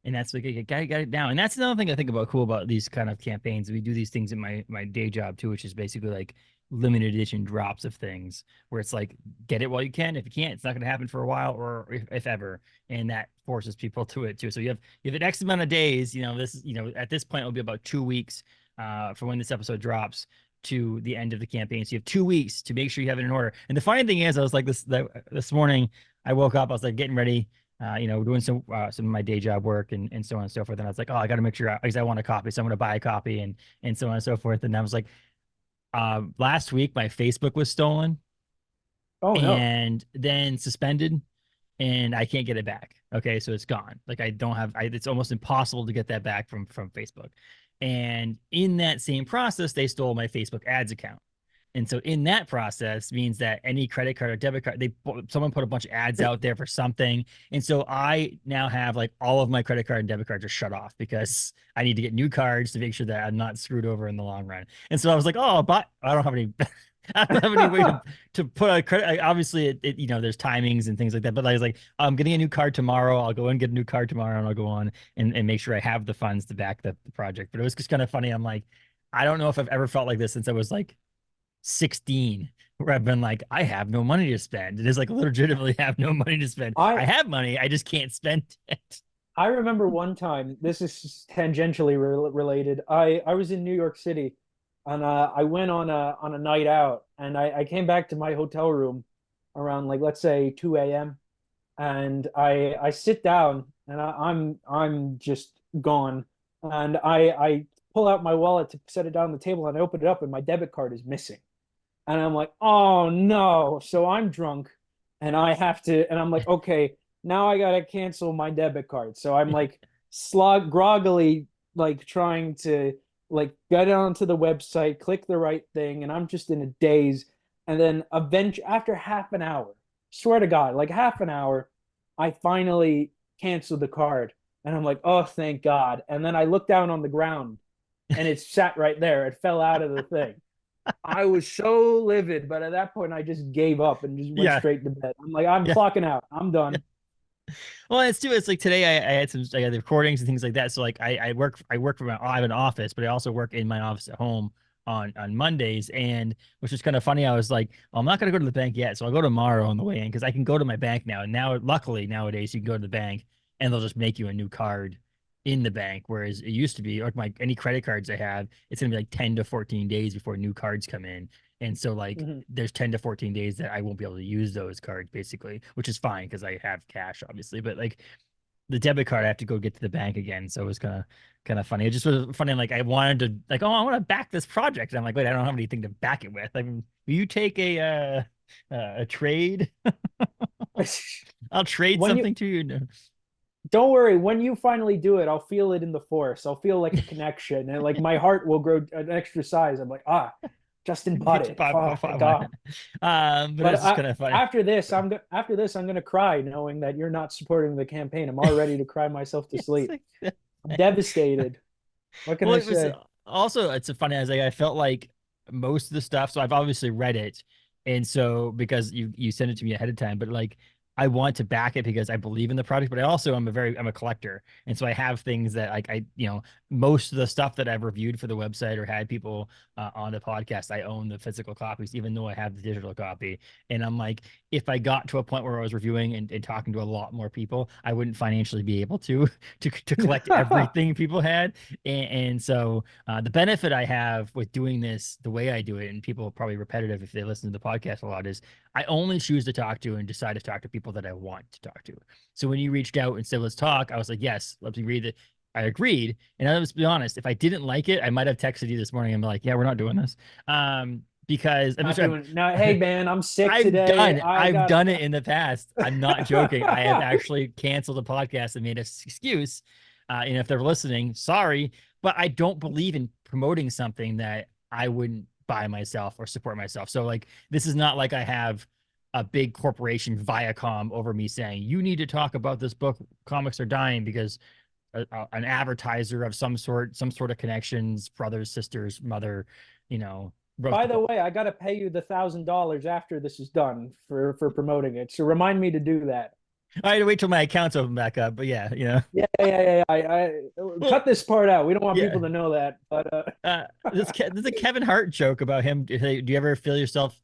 And that's like, you got it down. And that's another thing I think about cool about these kind of campaigns. We do these things in my day job too, which is basically like limited edition drops of things where it's like, get it while you can. If you can't, it's not going to happen for a while, or if ever. And that forces people to it too. So you have an X amount of days. At this point it'll be about 2 weeks for when this episode drops to the end of the campaign. So you have 2 weeks to make sure you have it in order. And the funny thing is, I was like this morning, I woke up, I was like getting ready, doing some of my day job work and so on and so forth. And I was like, oh, I got to make sure, because I want a copy, so I'm going to buy a copy and so on and so forth. And I was like, last week my Facebook was stolen Oh no. and then suspended, and I can't get it back. Okay, so it's gone. Like, I don't have. It's almost impossible to get that back from Facebook. And in that same process, they stole my Facebook ads account. And so in that process means that any credit card or debit card, someone put a bunch of ads out there for something. And so I now have like all of my credit card and debit cards are shut off because I need to get new cards to make sure that I'm not screwed over in the long run. And so I was like, oh, but I don't have any I don't have any way to put a credit. Obviously, there's timings and things like that. But I was like, I'm getting a new card tomorrow. I'll go and get a new card tomorrow, and I'll go on and make sure I have the funds to back the project. But it was just kind of funny. I'm like, I don't know if I've ever felt like this since I was like 16, where I've been like, I have no money to spend. It is like legitimately have no money to spend. I I have money, I just can't spend it. I remember one time, this is tangentially related. I was in New York City and I went on a night out and I came back to my hotel room around like let's say 2 a.m. and I sit down and I'm just gone and I pull out my wallet to set it down on the table and I open it up and my debit card is missing. And I'm like, oh no. So I'm drunk and I have to, and I'm like, okay, now I gotta cancel my debit card. So I'm like groggily like trying to like get onto the website, click the right thing, and I'm just in a daze. And then eventually after half an hour, swear to God, like half an hour, I finally canceled the card. And I'm like, oh, thank God. And then I look down on the ground and it sat right there. It fell out of the thing. I was so livid, but at that point, I just gave up and just went Yeah, straight to bed. I'm like, I'm yeah. clocking out. I'm done. Well, it's too. It's like today I had some I had the recordings and things like that. So like I work from I have an office, but I also work in my office at home on Mondays. And which is kind of funny. I was like, oh, I'm not gonna go to the bank yet, so I'll go tomorrow on the way in because I can go to my bank now. And now, luckily nowadays, you can go to the bank and they'll just make you a new card in the bank. Whereas it used to be, like my any credit cards I have, it's gonna be like 10 to 14 days before new cards come in. And so like Mhm. there's 10 to 14 days that I won't be able to use those cards basically, which is fine because I have cash obviously. But like the debit card, I have to go get to the bank again. So it was kind of funny. It just was funny. Like I wanted to like, oh, I want to back this project. And I'm like, wait, I don't have anything to back it with. Like, will you take a trade? I'll trade When you something to you. No. don't worry, when you finally do it, I'll feel it in the force. I'll feel like a connection, and like my heart will grow an extra size. I'm like, ah, Justin bought Get your it. Oh, thank God. But But it's just kind of funny. after this, I'm gonna cry, knowing that you're not supporting the campaign. I'm already to cry myself to It's sleep. like, I'm devastated. What can well, I it was say? also it's a funny. I was like, I felt like most of the stuff. So I've obviously read it, and so because you sent it to me ahead of time, but like I want to back it because I believe in the product, but I also I'm a collector, and so I have things that like most of the stuff that I've reviewed for the website or had people on the podcast, I own the physical copies, even though I have the digital copy. And I'm like, if I got to a point where I was reviewing and talking to a lot more people, I wouldn't financially be able to to collect everything people had. And so the benefit I have with doing this the way I do it, and people are probably repetitive if they listen to the podcast a lot, is I only choose to talk to and decide to talk to people that I want to talk to. So when you reached out and said, let's talk, I was like, yes, let's read it. I agreed. And let's be honest, if I didn't like it, I might have texted you this morning and be like, yeah, we're not doing this. Because I'm Not just, doing no. Hey man, I'm sick I've today. done I I've got. done it in the past. I'm not joking. I have actually canceled a podcast and made an excuse. And if they're listening, sorry, but I don't believe in promoting something that I wouldn't buy myself or support myself. So like this is not like I have a big corporation Viacom over me saying you need to talk about this book. Comics are dying because an advertiser of some sort of connections, brothers, sisters, mother, wrote By the the book. way, I gotta pay you the $1,000 after this is done for promoting it. So remind me to do that. I had to wait till my accounts open back up, but Yeah. I well, cut this part out. We don't want yeah. people to know that. But There's a Kevin Hart joke about him. Do you ever find yourself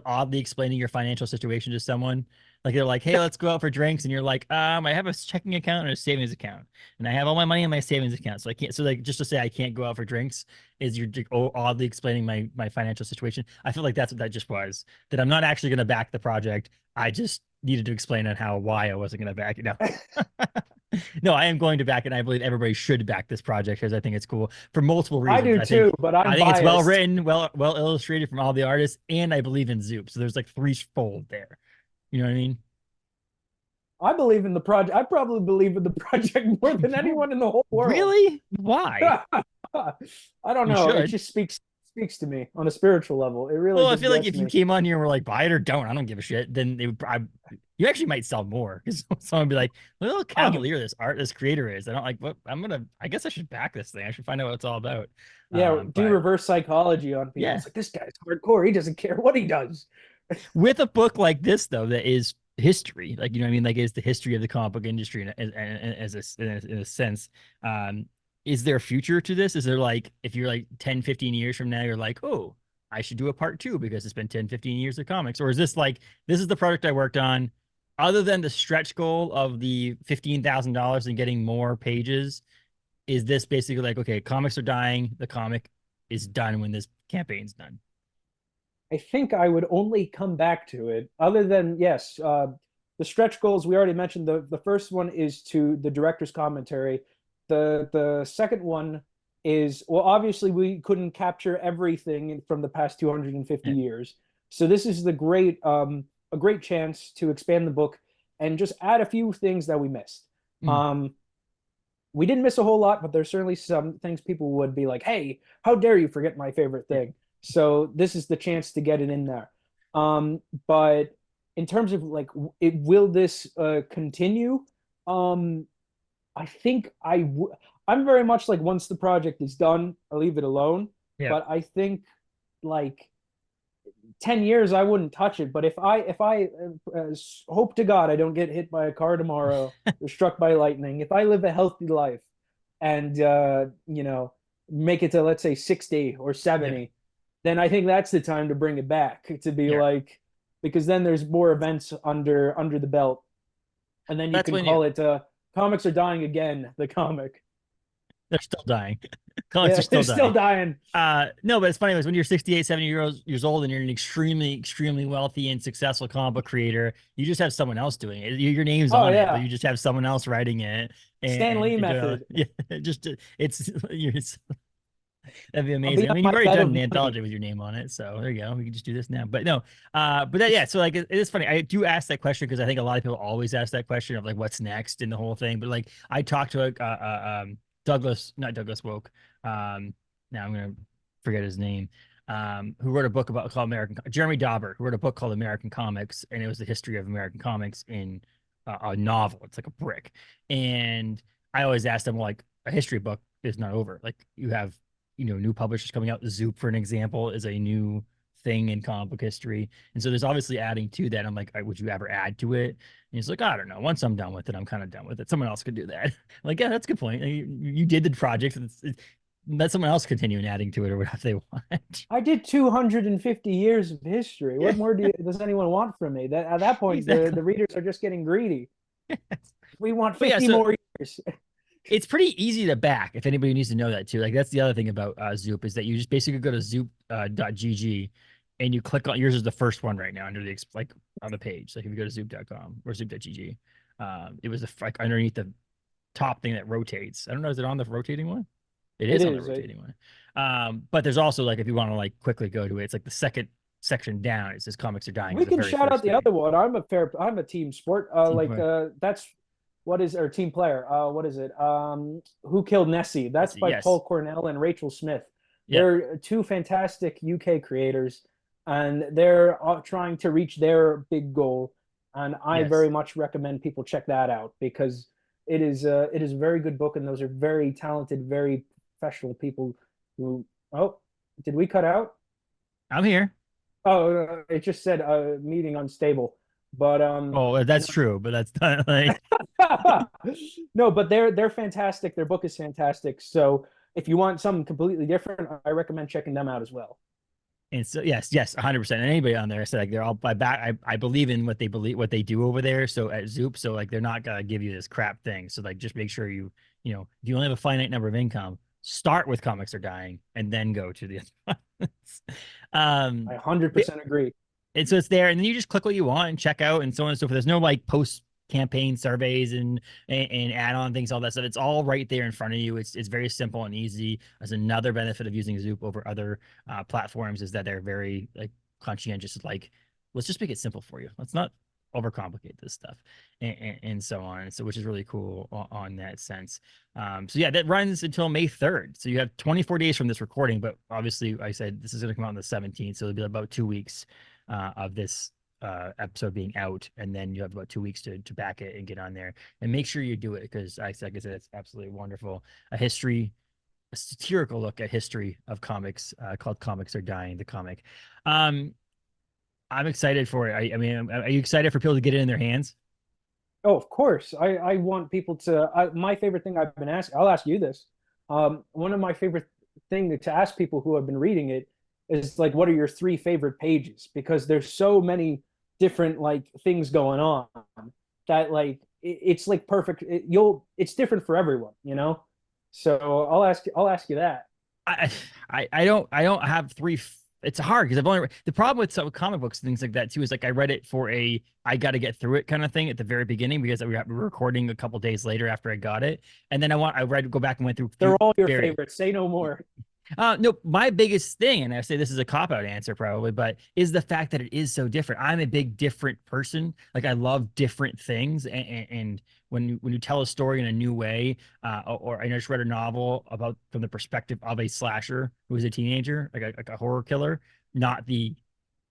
oddly explaining your financial situation to someone? Like they're like, "Hey, let's go out for drinks," and you're like, I have a checking account and a savings account, and I have all my money in my savings account, so I can't." So like, just to say I can't go out for drinks is you're oddly explaining my financial situation. I feel like that's what that just was. That I'm not actually going to back the project. I just needed to explain on why I wasn't going to back it. No. No, I am going to back it. And I believe everybody should back this project because I think it's cool for multiple I reasons. do too. But I I'm think it's well biased. written, well illustrated from all the artists, and I believe in Zoop. So there's like threefold there. You know what I mean? I believe in the project. I probably believe in the project more than anyone in the whole world. Really? Why? I don't You know. It should. just speaks to me on a spiritual level. It really Well, I just feel like gets if you me. came on here and were like, buy it or don't, I don't give a shit, then you actually might sell more because someone would be like, little Oh, cavalier this creator is. I don't like what I guess I should back this thing. I should find out what it's all about. yeah, do But reverse psychology on people. yeah, It's like this guy's hardcore. He doesn't care what he does. with a book like this though that is history, like you know what I mean, like it's the history of the comic book industry in a sense. Is there a future to this? Is there like if you're like 10 15 years from now you're like, oh, I should do a part two because it's been 10 15 years of comics? Or is this like this is the product I worked on, other than the stretch goal of the $15,000 and getting more pages, is this basically like, okay, comics are dying, the comic is done when this campaign's done? I think I would only come back to it, other than yes, the stretch goals we already mentioned. The first one is to the director's commentary. The second one is, well, obviously we couldn't capture everything from the past 250 Yeah. years, so this is the great a great chance to expand the book and just add a few things that we missed. Mm. Um, we didn't miss a whole lot, but there's certainly some things people would be like, "Hey, how dare you forget my favorite Yeah. thing?" So this is the chance to get it in there. But in terms of like, will this continue? Um, I think I'm very much like once the project is done, I leave it alone. Yeah. But I think like 10 years I wouldn't touch it, but if I hope to God I don't get hit by a car tomorrow or struck by lightning, if I live a healthy life and make it to, let's say, 60 or Yeah. 70, then I think that's the time to bring it back, to be Yeah. like, because then there's more events under the belt, and then you That's can when you call it comics are dying again, the comic. they're still dying. Comics are Yeah, they're still still dying. dying. No, but it's funny was when you're 68, 70 years old and you're an extremely, extremely wealthy and successful comic book creator, you just have someone else doing it. Your name's Oh on it, but yeah, you just have someone else writing it, Stan and Lee you're doing method. yeah, just that'd be I'll be amazing. I on mean, my you've already bed done of an money. anthology with your name on it, so there you go. We can just do this now. But no, but that, yeah. So like, it is funny. I do ask that question because I think a lot of people always ask that question of like, what's next in the whole thing. But like, I talked to Douglas, not Douglas Woke. Now I'm gonna forget his name. Who wrote a book about called American Jeremy Dauber, who wrote a book called American Comics, and it was the history of American comics in a novel. It's like a brick, and I always asked him, well, like, a history book is not over. Like, you have new publishers coming out. Zoop, for an example, is a new thing in comic book history, and so there's obviously adding to that. I'm like, would you ever add to it? And he's like, I don't know. Once I'm done with it, I'm kind of done with it. Someone else could do that. I'm like, yeah, that's a good point. You did the project. Let someone else continue and adding to it or whatever they want. I did 250 years of history. Yeah, What more does anyone want from me? That at that point, the exactly. readers are just getting greedy. We want But yeah, 50 so more years. it's pretty easy to back if anybody needs to know that too. Like, that's the other thing about Zoop is that you just basically go to zoop.gg and you click on yours is the first one right now under the like on the page. Like if you go to zoop.com or zoop.gg, it was like underneath the top thing that rotates. I don't know, is it on the rotating one? It It is on the is. rotating one. But there's also like if you want to like quickly go to it, it's like the second section down. It says comics are dying is We the can very shout out first the thing. other one. I'm a team sport. Team player. That's what is, or team player. What is it? Who Killed Nessie? Let's That's see. by Yes. Paul Cornell and Rachel Smith. Yep. They're two fantastic UK creators, and they're trying to reach their big goal. And I Yes. very much recommend people check that out because it is a very good book, and those are very talented, very professional people who. Oh, did we cut out? I'm here. Oh, it just said meeting unstable. But Oh, that's true, but that's not like no, but they're fantastic. Their book is fantastic. So if you want something completely different, I recommend checking them out as well. and so yes, 100%. And anybody on there, I said like they're all by back. I believe in what they do over there. So at Zoop, so like they're not gonna give you this crap thing. So like just make sure if you only have a finite number of income, start with comics are dying and then go to the other ones. I Um, 100% agree. and so it's there, and then you just click what you want and check out and so on and so forth. There's no like post campaign surveys and add-on things, all that stuff. It's all right there in front of you. It's very simple and easy. As another benefit of using Zoop over other platforms is that they're very like conscientious. Like, let's just make it simple for you. Let's not overcomplicate this stuff and so on. So which is really cool on that sense. So yeah, that runs until May 3rd. So you have 24 days from this recording, but obviously I said this is going to come out on the 17th, so it'll be about 2 weeks of this episode being out, and then you have about 2 weeks to back it and get on there and make sure you do it because like I said, it's absolutely wonderful. A satirical look at history of comics called "Comics Are Dying," the comic. Um, I'm excited for it. I mean, are you excited for people to get it in their hands? Oh, of course. I want people to. My favorite thing I've been asked. I'll ask you this. One of my favorite thing to ask people who have been reading it is like, what are your three favorite pages? Because there's so many different like things going on. that like it's like perfect. It's different for everyone, you know. So I'll ask you that. I I don't have three. It's hard because I've only the problem with some comic books and things like that too is like I read it for a I got to get through it kind of thing at the very beginning because we were recording a couple days later after I got it, and then I read go back and went through They're all your very favorites. Say no more. no, my biggest thing, and I say this is a cop out answer probably, but is the fact that it is so different. I'm a big different person. Like I love different things, and when you tell a story in a new way, or I just read a novel about from the perspective of a slasher who was a teenager, like a horror killer, not the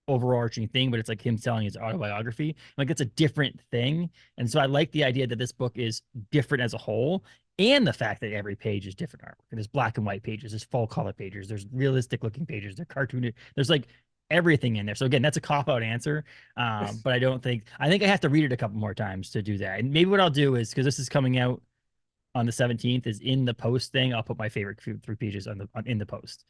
overarching thing, but it's like him telling his autobiography. Like it's a different thing. And so I like the idea that this book is different as a whole. And the fact that every page is different artwork. There's black and white pages, there's full color pages, there's realistic looking pages, there's cartoon, there's like everything in there. So again, that's a cop out answer. But I think I have to read it a couple more times to do that. And maybe what I'll do is because this is coming out on the 17th, is in the post thing. I'll put my favorite three pages in the post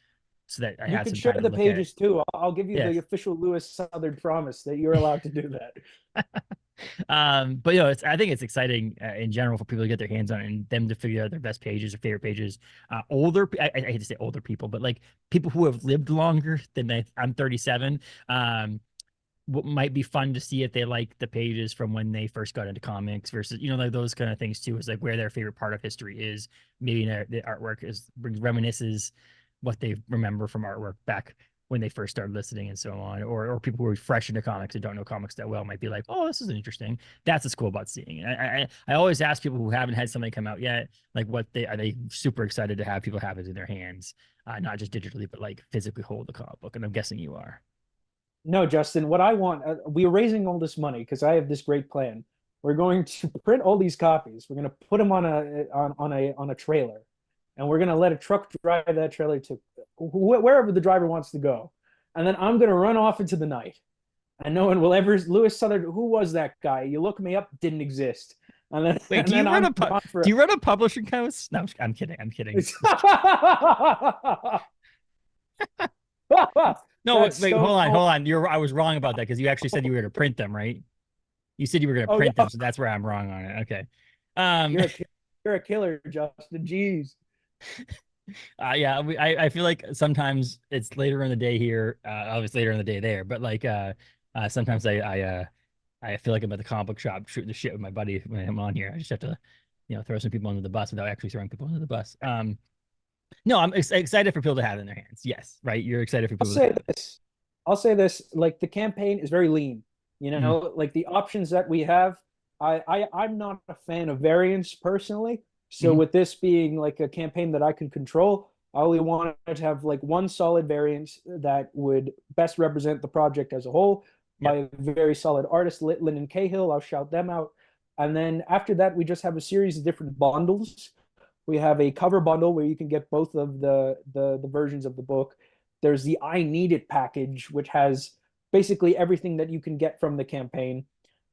so that I You have can some share time to the look at it. pages too. I'll give you Yes. the official Louis Southard promise that you're allowed to do that. But I think it's exciting in general for people to get their hands on it and them to figure out their best pages or favorite pages. I hate to say older people, but like people who have lived longer than I'm 37. What might be fun to see if they like the pages from when they first got into comics versus, like those kind of things too, is like where their favorite part of history is. Maybe the artwork reminisces what they remember from artwork back when they first started listening and so on, or people who are fresh into comics and don't know comics that well might be like, oh, this is interesting. That's what's cool about seeing it. I always ask people who haven't had something come out yet, like are they super excited to have people have it in their hands, not just digitally, but like physically hold the comic book. And I'm guessing you are. No, Justin, what I want, we are raising all this money because I have this great plan. We're going to print all these copies. We're going to put them on a trailer, and we're going to let a truck drive that trailer to wherever the driver wants to go. And then I'm going to run off into the night, and no one will ever. Louis Southard, who was that guy? You look me up, didn't exist. And then Wait, and then I'm gone do for. you run a publishing house? No, I'm kidding. I'm kidding. No, That's wait, so. hold on. I was wrong about that because you actually said you were going to print them, right? You said you were going to Oh print yeah, them, so that's where I'm wrong on it. Okay. Um, you're a you're a killer, Justin. Jeez. yeah, I feel like sometimes it's later in the day here. Obviously later in the day there, but like, sometimes I feel like I'm at the comic book shop shooting the shit with my buddy when I'm on here. I just have to, throw some people under the bus without actually throwing people under the bus. No, I'm excited for people to have it in their hands. Yes, right. You're excited for I'll people to say have it. this. I'll say this. Like the campaign is very lean. You Mhm. know, like the options that we have. I'm not a fan of variants personally. So Mhm. with this being like a campaign that I can control, I only wanted to have like one solid variant that would best represent the project as a whole by Yep. a very solid artist, Litlin and Cahill. I'll shout them out. And then after that, we just have a series of different bundles. We have a cover bundle where you can get both of the versions of the book. There's the I Need It package, which has basically everything that you can get from the campaign.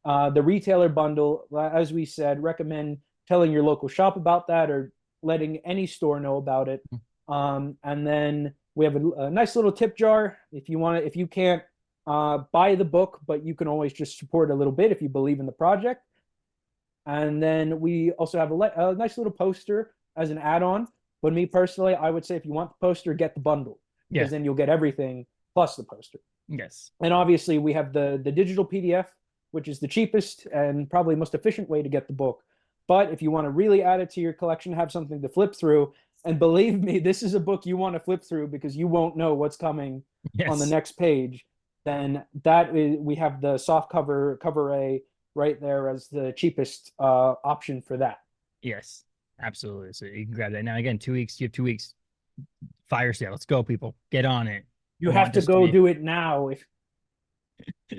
The retailer bundle, as we said, recommend telling your local shop about that or letting any store know about it. And then we have a nice little tip jar if you want to, if you can't buy the book, but you can always just support a little bit if you believe in the project. And then we also have a nice little poster as an add-on. But me personally, I would say if you want the poster, get the bundle Yeah. because then you'll get everything plus the poster. Yes. And obviously, we have the digital PDF, which is the cheapest and probably most efficient way to get the book. But if you want to really add it to your collection, have something to flip through, and believe me, this is a book you want to flip through because you won't know what's coming on the Yes. next page. Then we have the soft cover A right there as the cheapest option for that. Yes. Absolutely. So you can grab that now. Again, 2 weeks. You have 2 weeks. Fire sale. Let's go, people. Get on it. You I have want to this to go be do it now. If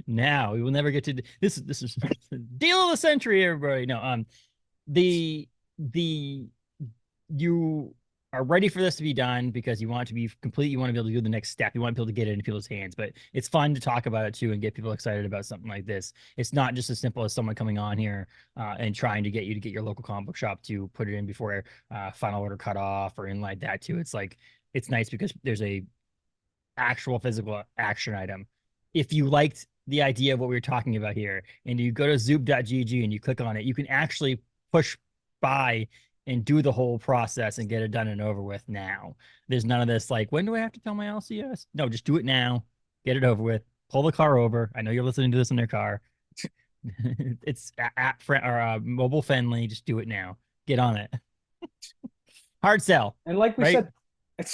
now. We will never get to this. This is deal of the century, everybody. No, the the you are ready for this to be done because you want it to be complete. You want to be able to do the next step. You want people to get it in people's hands. But it's fun to talk about it too and get people excited about something like this. It's not just as simple as someone coming on here and trying to get you to get your local comic book shop to put it in before final order cutoff or in like that too. It's like it's nice because there's a actual physical action item. If you liked the idea of what we were talking about here, and you go to zoop.gg and you click on it, you can actually push buy and do the whole process and get it done and over with now. There's none of this like, when do I have to tell my LCS? No, just do it now, get it over with, pull the car over. I know you're listening to this in their car. It's app friend or mobile friendly. Just do it now. Get on it. Hard sell, And like we right? said,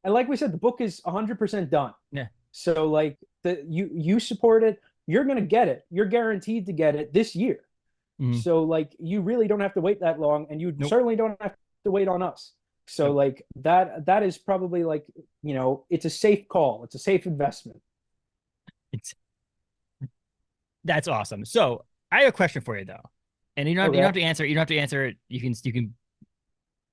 and like we said, the book is 100% done. Yeah. So like you support it, you're gonna get it. You're guaranteed to get it this year. Mhm. So like you really don't have to wait that long, and you Nope. certainly don't have to wait on us. So Nope. like that is probably like, it's a safe call. It's a safe investment. It's That's awesome. So I have a question for you though, and you don't have Okay. to answer. You don't have to answer it. You can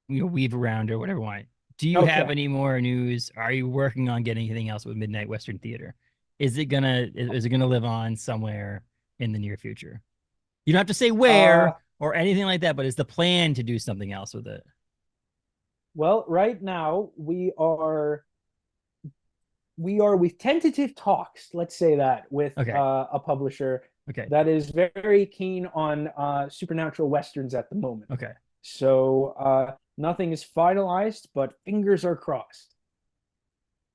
weave around or whatever you want. Do you have Okay. any more news? Are you working on getting anything else with Midnight Western Theater? Is it gonna live on somewhere in the near future? You don't have to say Uh where or anything like that, but is the plan to do something else with it? well, right now we are with tentative talks, let's say that, with Okay. a publisher Okay. that is very keen on supernatural westerns at the moment. Okay. So nothing is finalized, but fingers are crossed.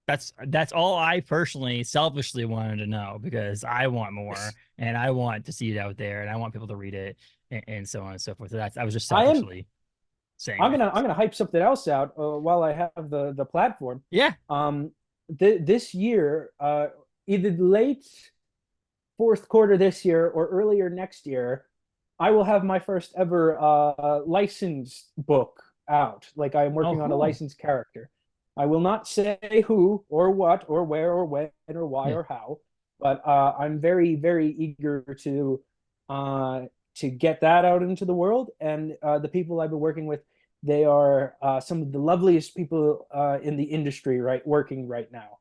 That's all I personally selfishly wanted to know because I want more and I want to see it out there and I want people to read it and so on and so forth. So I was just I am selfishly saying I'm that. gonna hype something else out while I have the platform. Yeah. Um, this year, either late fourth quarter this year or earlier next year, I will have my first ever licensed book out. Like I am Oh, working on a cool. licensed character. I will not say who or what or where or when or why Yeah. or how, but I'm very, very eager uh, to get that out into the world. And the people I've been working with, they are some of the loveliest people in the industry, right, working right now.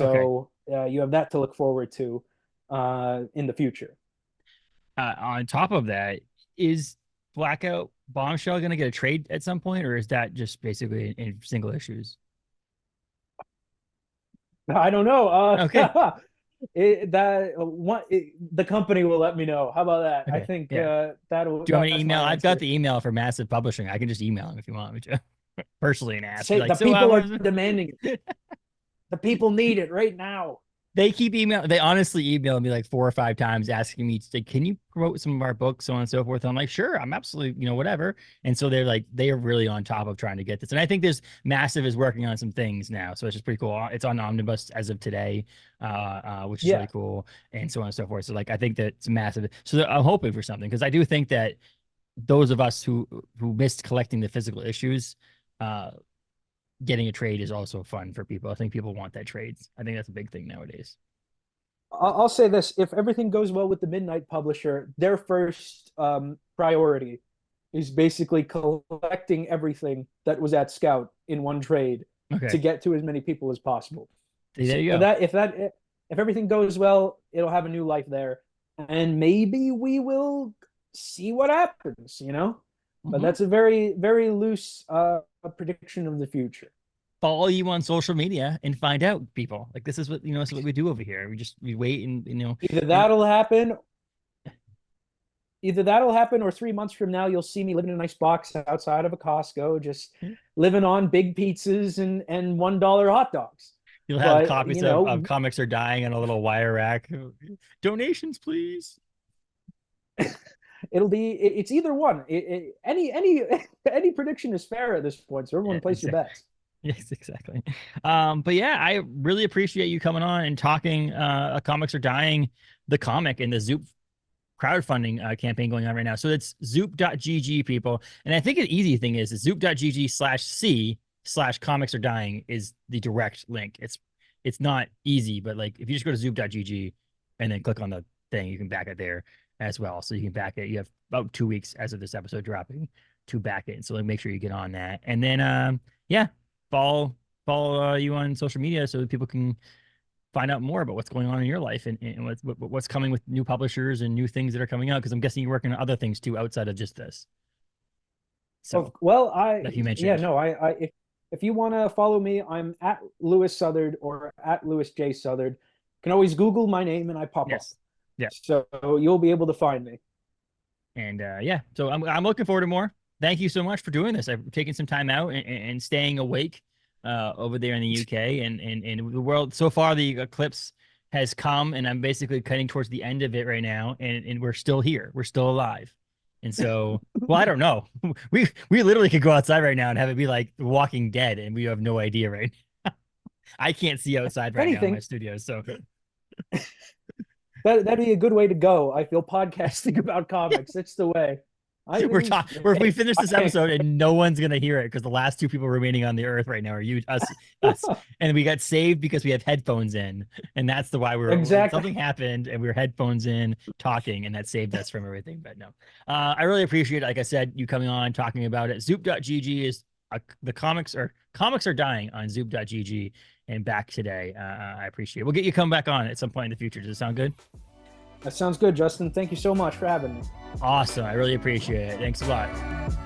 Okay. So you have that to look forward to in the future. On top of that, is Blackout Bombshell going to get a trade at some point, or is that just basically in single issues? I don't know. Okay. The company will let me know. How about that? I Okay. think Yeah. Do you want me to that's email? my I've got answer. the email for Massive Publishing. I can just email them if you want me to personally and ask. Be Say like, the so people what are is demanding it. it? The people need it right now. They keep email. They honestly email me like 4 or 5 times asking me, like, "Can you promote some of our books, so on and so forth?" And I'm like, "Sure, I'm absolutely, whatever." And so they are really on top of trying to get this. And I think there's Massive is working on some things now, so it's just pretty cool. It's on Omnibus as of today, which is really Yeah. cool, and so on and so forth. So like, I think that it's massive. So I'm hoping for something because I do think that those of us who missed collecting the physical issues, uh, getting a trade is also fun for people. I think people want that trades. I think that's a big thing nowadays. I'll say this: if everything goes well with the Midnight publisher, their first priority is basically collecting everything that was at Scout in one trade to Okay. get to as many people as possible. See, there So you go. if everything goes well, it'll have a new life there, and maybe we will see what happens. But Mm-hmm. that's a very, very loose prediction of the future. Follow you on social media and find out, people. Like this is what we do over here. We wait and Either and that'll happen, either that'll happen, or 3 months from now, you'll see me living in a nice box outside of a Costco, just living on big pizzas and $1 hot dogs. you'll have But copies of Comics Are Dying on a little wire rack. Donations, please. it's either one. Any any prediction is fair at this point, so Yeah, everyone place your exactly. bets. Yes, exactly. But yeah, I really appreciate you coming on and talking Comics Are Dying, the comic and the Zoop crowdfunding campaign going on right now. So it's zoop.gg, people. And I think an easy thing is zoop.gg/c/comics are dying is the direct link. It's not easy, but like if you just go to zoop.gg and then click on the thing, you can back it there as well. So you can back it. You have about 2 weeks as of this episode dropping to back it. So like, make sure you get on that. And then yeah, follow you on social media so that people can find out more about what's going on in your life and what's coming with new publishers and new things that are coming out. Because I'm guessing you're working on other things too outside of just this. So, Well, like you yeah, mentioned, no, if you want to follow me, I'm at Louis Southard or at Louis J Southard. You can always Google my name and I pop up. yes. Yeah. So you'll be able to find me. And yeah, so I'm looking forward to more. Thank you so much for doing this. I've taken some time out and staying awake over there in the UK and the world. So far, the eclipse has come, and I'm basically cutting towards the end of it right now, and we're still here. We're still alive. And so, well, I don't know. We literally could go outside right now and have it be like Walking Dead, and we have no idea right now. I can't see outside If right now in my anything, studio, so that'd be a good way to go. I feel podcasting about comics. It's the way. I we're mean, talking. We hey, finish I this can't. episode and no one's gonna hear it because the last two people remaining on the earth right now are you, us, and we got saved because we have headphones in, and that's the why Exactly. something happened and we were headphones in talking, and that saved us from everything. But no, I really appreciate, like I said, you coming on talking about it. Zoop.gg is the comics are dying on Zoop.gg and back today. I appreciate it. We'll get you come back on at some point in the future. Does it sound good? That sounds good, Justin. Thank you so much for having me. Awesome. I really appreciate it. Thanks a lot.